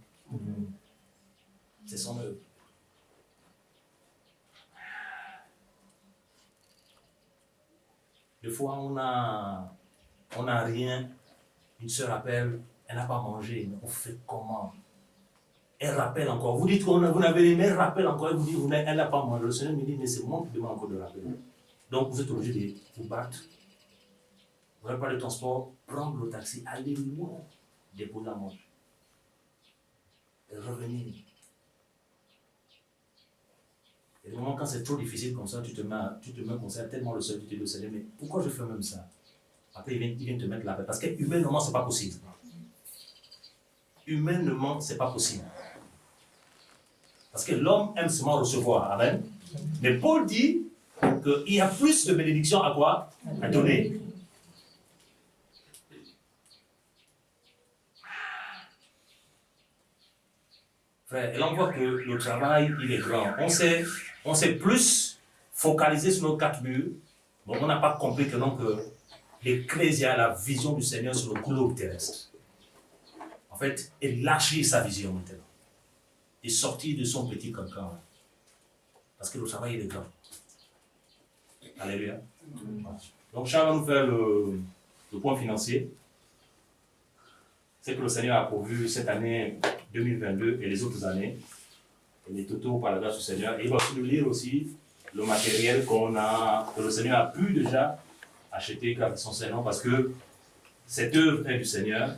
C'est son œuvre. Des fois, on a rien. Une sœur appelle, elle n'a pas mangé. Mais on fait comment? Elle rappelle encore. Vous dites que vous n'avez rien, mais elle rappelle encore. Elle vous dit, elle n'a pas mangé. Le Seigneur me dit, mais c'est moi qui demande encore de rappeler. Donc, vous êtes obligé de vous battre. Vous n'avez pas de transport, prendre le taxi, aller loin. déposer à manger. Et revenir. Et des moments quand c'est trop difficile comme ça, tu te mets comme ça, tellement le seul, tu te dis au Seigneur, mais pourquoi je fais même ça? Après, il vient te mettre la paix. Parce que humainement, ce n'est pas possible. Humainement, ce n'est pas possible. Parce que l'homme aime seulement recevoir. Amen. Mais Paul dit qu'il y a plus de bénédictions à quoi? À donner. Frère, et là on voit que le travail, il est grand. On s'est plus focalisé sur nos 4 murs, mais on n'a pas compris que donc l'Ecclésia a la vision du Seigneur sur le globe terrestre. En fait, élargir sa vision maintenant. Et sortir de son petit cancan. Parce que le travail, il est grand. Alléluia. Donc, Charles va nous faire le point financier. C'est que le Seigneur a pourvu cette année 2022 et les autres années. Et les totaux par la grâce du Seigneur. Et il va aussi nous lire aussi le matériel que le Seigneur a pu déjà acheter grâce à son Seigneur. Parce que cette œuvre est du Seigneur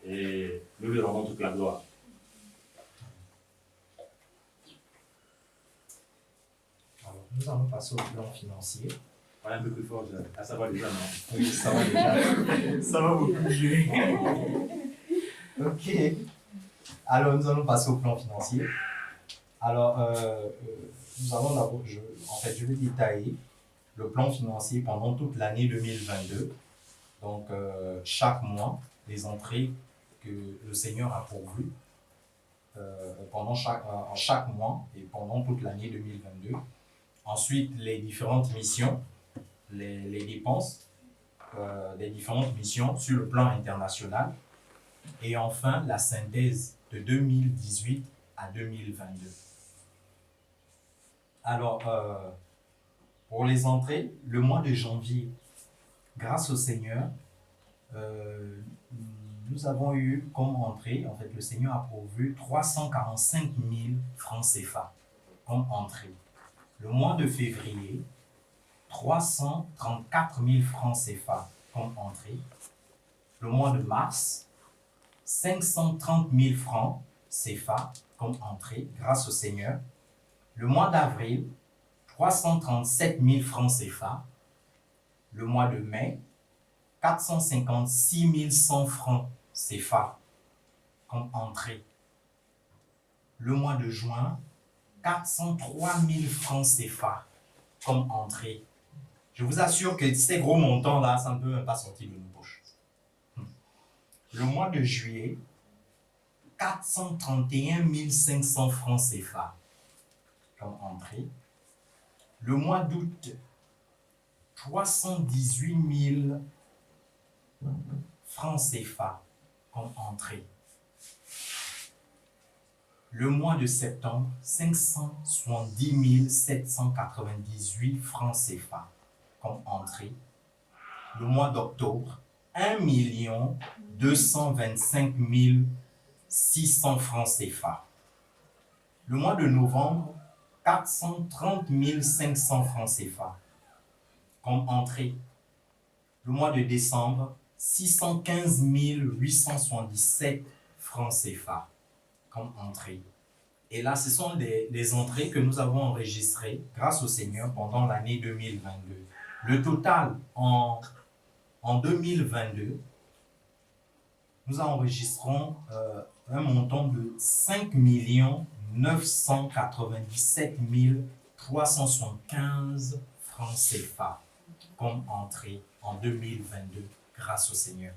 et nous lui rendons toute la gloire. Alors, nous allons passer au plan financier. Voilà un peu plus fort, ça va déjà, non? Oui, ça va déjà. Ça va beaucoup mieux. Ok. Alors, nous allons passer au plan financier. Alors, nous allons d'abord, je vais détailler le plan financier pendant toute l'année 2022. Donc, chaque mois, les entrées que le Seigneur a pourvues pendant chaque mois et pendant toute l'année 2022. Ensuite, les différentes missions, les dépenses des différentes missions sur le plan international. Et enfin, la synthèse de 2018 à 2022. Alors, pour les entrées, le mois de janvier, grâce au Seigneur, nous avons eu comme entrée, en fait, le Seigneur a pourvu 345 000 francs CFA comme entrée. Le mois de février, 334 000 francs CFA comme entrée. Le mois de mars, 530 000 francs CFA comme entrée, grâce au Seigneur. Le mois d'avril, 337 000 francs CFA. Le mois de mai, 456 100 francs CFA comme entrée. Le mois de juin, 403 000 francs CFA comme entrée. Je vous assure que ces gros montants-là, ça ne peut même pas sortir de nos poches. Le mois de juillet, 431 500 francs CFA comme entrée. Le mois d'août, 318 000 francs CFA comme entrée. Le mois de septembre, 570 798 francs CFA comme entrée. Le mois d'octobre, 1 225 600 francs CFA. Le mois de novembre, 430 500 francs CFA comme entrée. Le mois de décembre, 615 877 francs CFA comme entrée. Et là, ce sont les entrées que nous avons enregistrées grâce au Seigneur pendant l'année 2022. Le total en 2022, nous enregistrons un montant de 5 997 375 francs CFA comme entrée en 2022 grâce au Seigneur.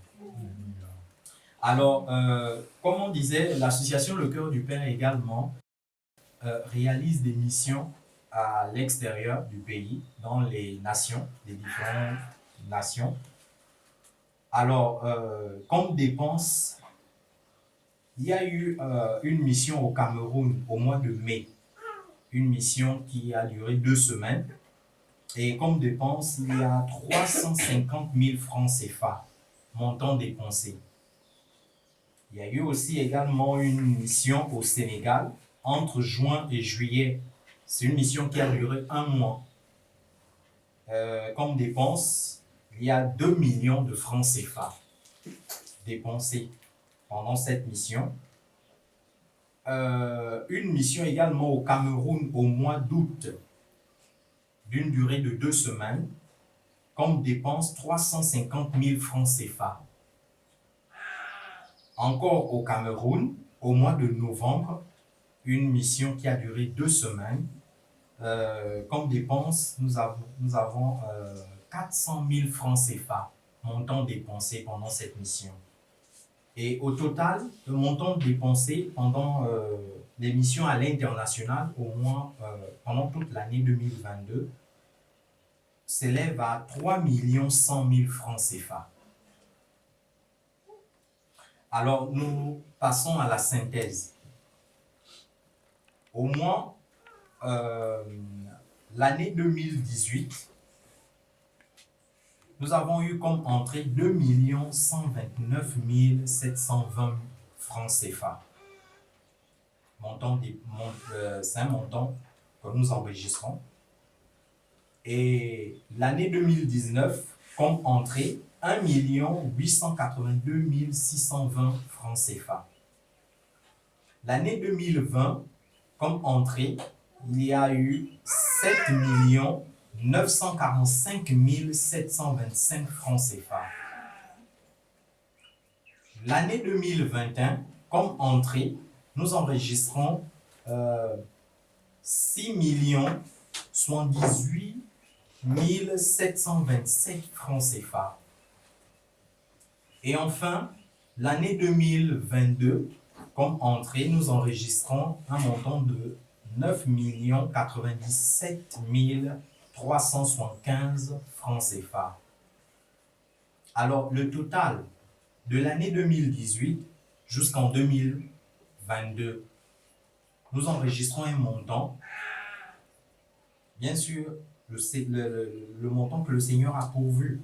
Alors, comme on disait, l'association Le Cœur du Père également réalise des missions à l'extérieur du pays, dans les nations, les différentes nations. Alors, comme dépense, il y a eu une mission au Cameroun au mois de mai, une mission qui a duré 2 semaines. Et comme dépense, il y a 350 000 francs CFA, montant dépensé. Il y a eu aussi également une mission au Sénégal entre juin et juillet. C'est une mission qui a duré 1 mois. Comme dépense, il y a 2 millions de francs CFA dépensés. pendant cette mission. Une mission également au Cameroun au mois d'août, d'une durée de 2 semaines, comme dépense 350 000 francs CFA. Encore au Cameroun, au mois de novembre, une mission qui a duré 2 semaines. Comme dépense, nous avons 400 000 francs CFA, montant dépensé pendant cette mission. Et au total, le montant dépensé pendant les missions à l'international, pendant toute l'année 2022, s'élève à 3 100 000 francs CFA. Alors, nous passons à la synthèse. Au moins, l'année 2018, nous avons eu comme entrée 2 129 720 francs CFA. C'est un montant que nous enregistrons. Et l'année 2019, comme entrée, 1 882 620 francs CFA. L'année 2020, comme entrée, il y a eu 7 945 725 francs CFA. L'année 2021, comme entrée, nous enregistrons 6 78 727 francs CFA. Et enfin, l'année 2022, comme entrée, nous enregistrons un montant de 9 97 375 francs CFA. Alors, le total de l'année 2018 jusqu'en 2022, nous enregistrons un montant, bien sûr, le montant que le Seigneur a pourvu.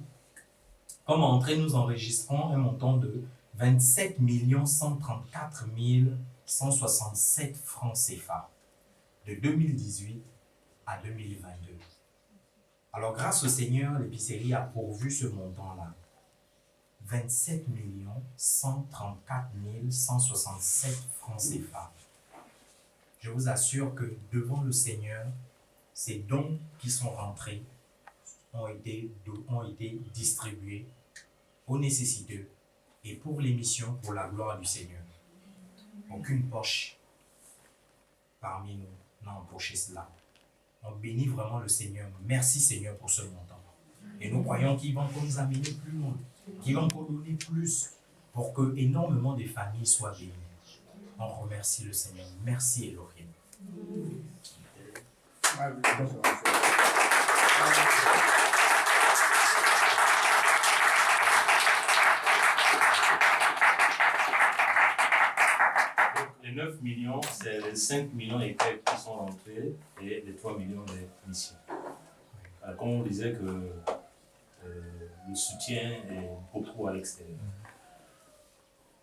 Comme entrée, nous enregistrons un montant de 27 134 167 francs CFA de 2018 à 2022. Alors, grâce au Seigneur, l'épicerie a pourvu ce montant-là. 27 134 167 francs CFA. Je vous assure que devant le Seigneur, ces dons qui sont rentrés ont été distribués aux nécessiteux et pour les missions, pour la gloire du Seigneur. Aucune poche parmi nous n'a empoché cela. On bénit vraiment le Seigneur. Merci Seigneur pour ce montant. Et nous croyons qu'il va encore nous amener plus loin, qu'il va encore donner plus pour que énormément de familles soient bénies. On remercie le Seigneur. Merci Elohim. Les 9 millions, c'est les 5 millions et quelques qui sont rentrés et les 3 millions des missions. Alors, comme on disait que le soutien est beaucoup à l'extérieur.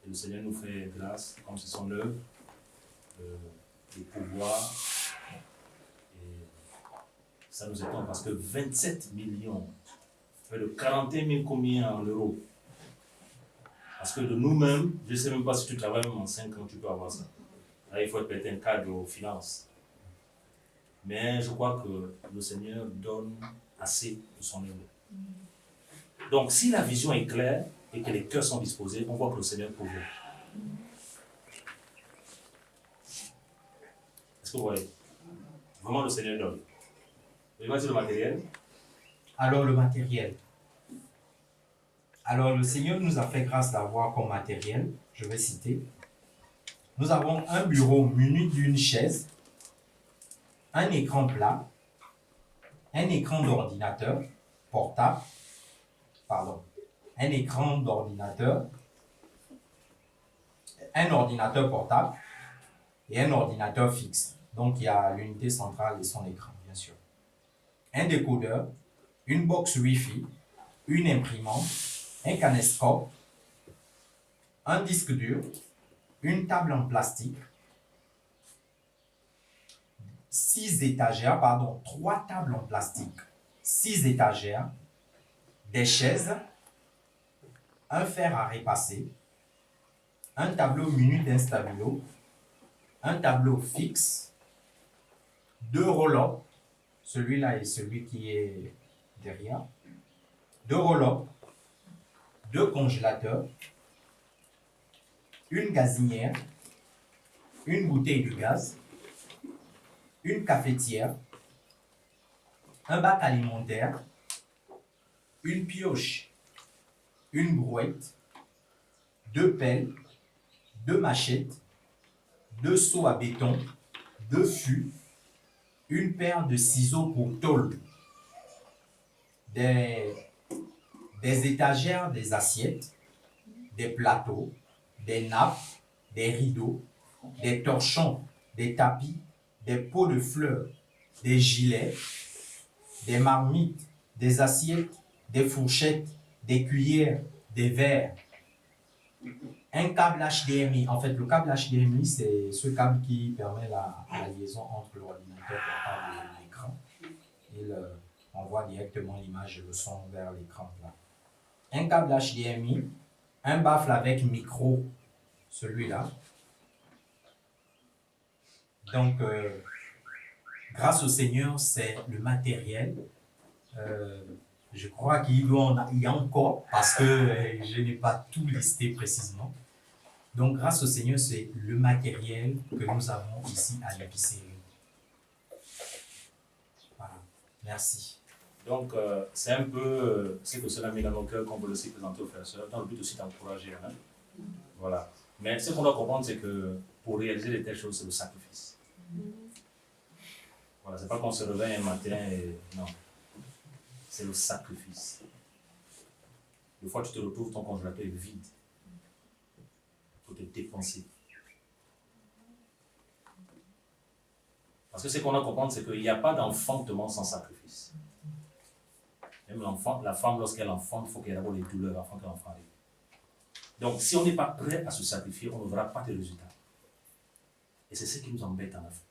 Et le Seigneur nous fait grâce, comme c'est son œuvre, de pouvoir. Et ça nous étonne parce que 27 millions, fait de 41 000 combien en euros? Parce que de nous-mêmes, je ne sais même pas si tu travailles même en 5 ans, tu peux avoir ça. Là, il faut être un cadre aux finances. Mais je crois que le Seigneur donne assez de son œuvre. Donc, si la vision est claire et que les cœurs sont disposés, on voit que le Seigneur pourvoit. Est-ce que vous voyez? Vraiment, le Seigneur donne. Vous voyez le matériel? Alors, le matériel. Alors, le Seigneur nous a fait grâce d'avoir comme matériel, je vais citer, nous avons un bureau muni d'une chaise, un écran plat, un écran d'ordinateur portable, un écran d'ordinateur, un ordinateur portable et un ordinateur fixe. Donc, il y a l'unité centrale et son écran, bien sûr. Un décodeur, une box Wi-Fi, une imprimante, un caméscope, un disque dur, une table en plastique, 3 tables en plastique, 6 étagères, des chaises, un fer à repasser, un tableau minute d'un stabilo, un tableau fixe, 2 roll-up, celui-là et celui qui est derrière, 2 roll-up, 2 congélateurs, une gazinière, une bouteille de gaz, une cafetière, un bac alimentaire, une pioche, une brouette, 2 pelles, 2 machettes, 2 seaux à béton, 2 fûts, une paire de ciseaux pour tôle, des étagères, des assiettes, des plateaux, des nappes, des rideaux, des torchons, des tapis, des pots de fleurs, des gilets, des marmites, des assiettes, des fourchettes, des cuillères, des verres. Un câble HDMI. En fait, le câble HDMI, c'est ce câble qui permet la liaison entre l'ordinateur portable et l'écran. Il envoie directement l'image et le son vers l'écran. Un câble HDMI, un baffle avec micro, celui-là. Donc, grâce au Seigneur, c'est le matériel. Je crois qu'il y a encore, parce que je n'ai pas tout listé précisément. Donc, grâce au Seigneur, c'est le matériel que nous avons ici à l'épicerie. Voilà. Merci. Donc, c'est un peu ce que cela met dans nos cœurs, qu'on veut aussi présenter aux frères et sœurs, dans le but aussi d'encourager. Hein? Voilà. Mais ce qu'on doit comprendre, c'est que pour réaliser de telles choses, c'est le sacrifice. Voilà, c'est pas qu'on se réveille un matin et. Non. C'est le sacrifice. Des fois, tu te retrouves, ton congélateur est vide. Il faut te dépenser. Parce que ce qu'on doit comprendre, c'est qu'il n'y a pas d'enfantement sans sacrifice. Même l'enfant, la femme, lorsqu'elle enfante, il faut qu'elle ait d'abord les douleurs avant qu'elle enfante. Donc, si on n'est pas prêt à se sacrifier, on ne verra pas de résultats. Et c'est ce qui nous embête en Afrique.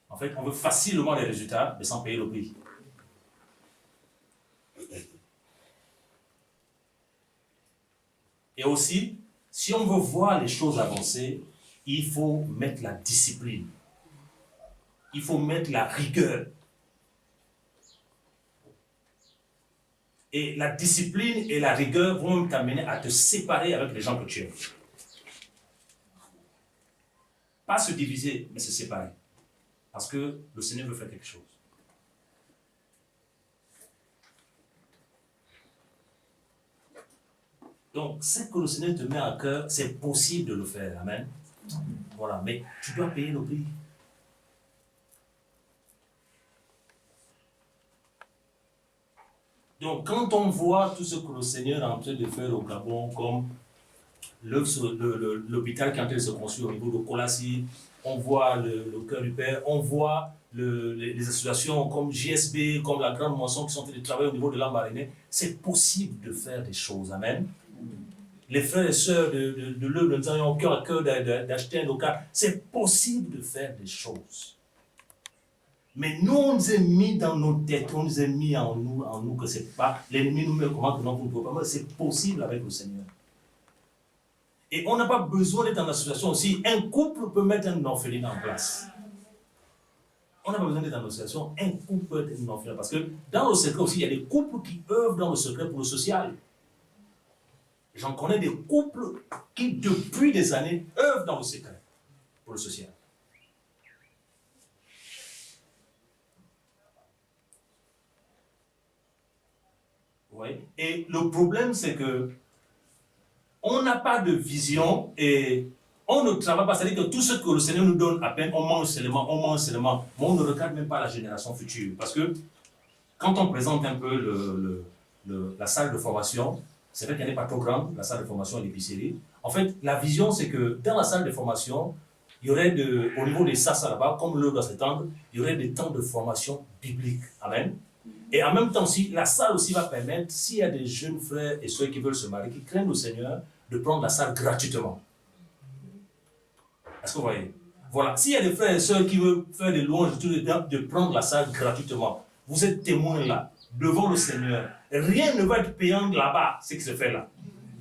En fait, on veut facilement les résultats, mais sans payer le prix. Et aussi, si on veut voir les choses avancer, il faut mettre la discipline. Il faut mettre la rigueur. Et la discipline et la rigueur vont t'amener à te séparer avec les gens que tu aimes. Pas se diviser, mais se séparer. Parce que le Seigneur veut faire quelque chose. Donc, ce que le Seigneur te met à cœur, c'est possible de le faire. Amen. Voilà, mais tu dois payer le prix. Donc, quand on voit tout ce que le Seigneur est en train de faire au Gabon, comme l'hôpital qui est en train de se construire au niveau de Kolassi, on voit le Cœur du Père, on voit les associations comme JSB, comme la Grande Moisson qui sont en train de travailler au niveau de l'Ambaréné, c'est possible de faire des choses. Amen. Les frères et sœurs de l'œuvre, nous avons cœur à cœur d'acheter un local. C'est possible de faire des choses. Mais nous, on nous a mis dans nos têtes, on nous a mis en nous que c'est pas, l'ennemi nous met comment que non, vous ne pouvez pas, mais c'est possible avec le Seigneur. Et on n'a pas besoin d'être dans la situation aussi. Un couple peut mettre un orphelinat en place. On n'a pas besoin d'être dans la situation. Un couple peut être un orphelinat. Parce que dans le secret aussi, il y a des couples qui œuvrent dans le secret pour le social. J'en connais des couples qui, depuis des années, œuvrent dans le secret pour le social. Oui. Et le problème, c'est que on n'a pas de vision et on ne travaille pas. C'est-à-dire que tout ce que le Seigneur nous donne, à peine on mange seulement, mais on ne regarde même pas la génération future. Parce que quand on présente un peu la salle de formation, c'est vrai qu'elle n'est pas trop grande, la salle de formation et l'épicerie. En fait, la vision, c'est que dans la salle de formation, il y aurait au niveau des SAS là-bas, comme l'heure doit s'étendre, il y aurait des temps de formation biblique. Amen. Et en même temps, aussi, la salle aussi va permettre, s'il y a des jeunes frères et sœurs qui veulent se marier, qui craignent le Seigneur, de prendre la salle gratuitement. Est-ce que vous voyez? Voilà. S'il y a des frères et sœurs qui veulent faire des louanges, de prendre la salle gratuitement, vous êtes témoins là, devant le Seigneur. Rien ne va être payant là-bas, ce qui se fait là.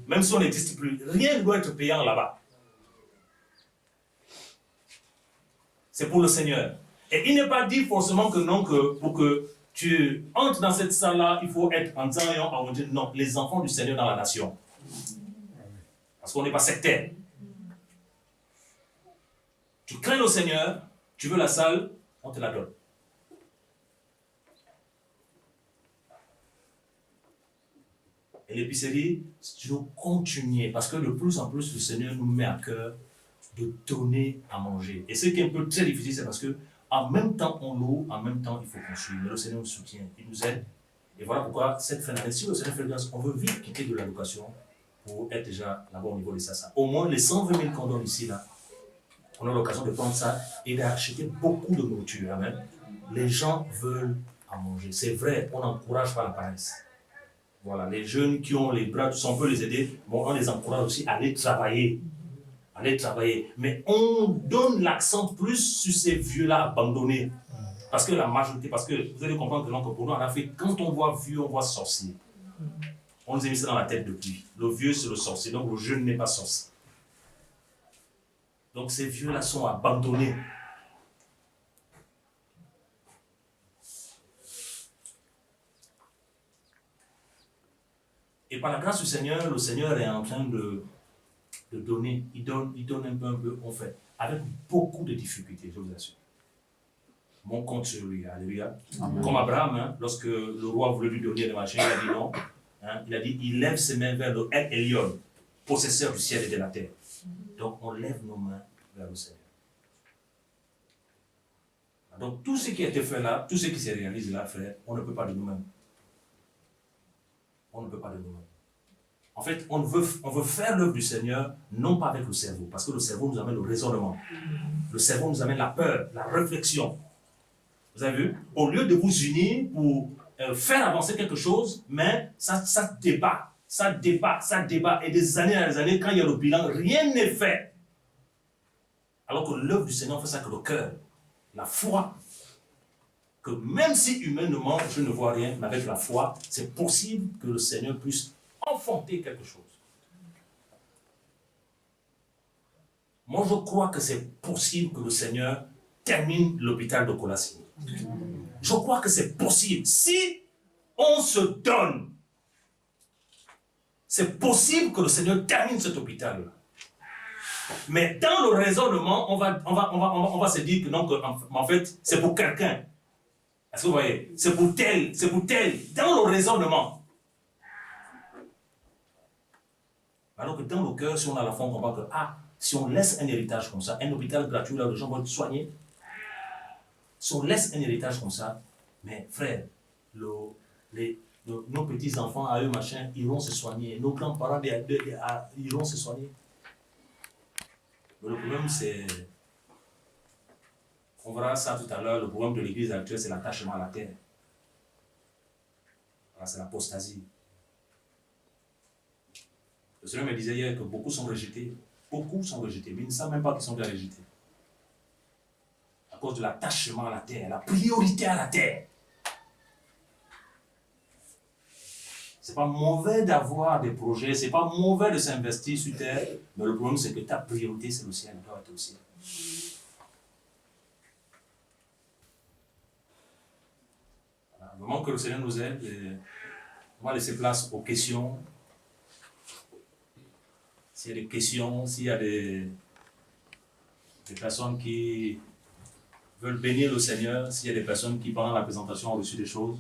même si on n'existe plus, rien ne doit être payant là-bas. C'est pour le Seigneur. Et il n'est pas dit forcément que non, que pour que tu entres dans cette salle-là, il faut être en disant, non, les enfants du Seigneur dans la nation. Parce qu'on n'est pas sectaire. Tu crains le Seigneur, tu veux la salle, on te la donne. Et l'épicerie, tu dois continuer, parce que de plus en plus, le Seigneur nous met à cœur de donner à manger. Et ce qui est un peu très difficile, c'est parce que en même temps, on loue, en même temps, il faut construire. Mais le Seigneur nous soutient, il nous aide. Et voilà pourquoi cette fin d'année, si le Seigneur fait grâce, on veut vite quitter de la location pour être déjà là-bas au niveau de ça. Au moins, les 120 000 qu'on donne ici, là, on a l'occasion de prendre ça et d'acheter beaucoup de nourriture. Amen. Les gens veulent à manger. C'est vrai, on n'encourage pas la paresse. Voilà, les jeunes qui ont les bras, on peut les aider. Bon, on les encourage aussi à aller travailler. Aller travailler. Mais on donne l'accent plus sur ces vieux-là abandonnés. Parce que la majorité, parce que vous allez comprendre que pour nous en Afrique, quand on voit vieux, on voit sorcier. On nous a mis ça dans la tête depuis. Le vieux, c'est le sorcier. Donc le jeune n'est pas sorcier. Donc ces vieux-là sont abandonnés. Et par la grâce du Seigneur, le Seigneur est en train de donner. Il donne un peu, on fait. Avec beaucoup de difficultés, je vous assure. Mon compte sur lui, alléluia. Amen. Comme Abraham, hein, lorsque le roi voulait lui donner le marché, il a dit non. Hein, il a dit, il lève ses mains vers le El Elyon, possesseur du ciel et de la terre. Donc on lève nos mains vers le Seigneur. Donc tout ce qui a été fait là, tout ce qui se réalise là, frère, on ne peut pas de nous-mêmes. On ne peut pas de nous-mêmes. En fait, on veut faire l'œuvre du Seigneur, non pas avec le cerveau, parce que le cerveau nous amène le raisonnement. Le cerveau nous amène la peur, la réflexion. Vous avez vu? Au lieu de vous unir pour faire avancer quelque chose, mais ça débat. Et des années à des années, quand il y a le bilan, rien n'est fait. Alors que l'œuvre du Seigneur fait ça que le cœur, la foi, que même si humainement je ne vois rien, mais avec la foi, c'est possible que le Seigneur puisse enfanter quelque chose. Moi, je crois que c'est possible que le Seigneur termine l'hôpital de Colassine. Je crois que c'est possible. Si on se donne, c'est possible que le Seigneur termine cet hôpital. Mais dans le raisonnement, on va se dire que non, en fait, c'est pour quelqu'un. Est-ce que vous voyez? C'est pour tel. Dans le raisonnement. Alors que dans le cœur, si on a la foi, on comprend que, si on laisse un héritage comme ça, un hôpital gratuit là où les gens vont être soignés, si on laisse un héritage comme ça, mais frère, nos petits-enfants à eux, machin, iront se soigner. Nos grands-parents iront se soigner. Mais le problème, c'est... On verra ça tout à l'heure, le problème de l'église actuelle, c'est l'attachement à la terre. Voilà, c'est l'apostasie. Le Seigneur me disait hier que beaucoup sont rejetés. Beaucoup sont rejetés, mais ils ne savent même pas qu'ils sont bien rejetés. À cause de l'attachement à la terre, la priorité à la terre. C'est pas mauvais d'avoir des projets, c'est pas mauvais de s'investir sur terre, mais le problème c'est que ta priorité c'est le ciel, doit être au ciel. Voilà, vraiment que le Seigneur nous aide, on va laisser place aux questions. S'il y a des questions, s'il y a des personnes qui veulent bénir le Seigneur, s'il y a des personnes qui pendant la présentation ont reçu des choses,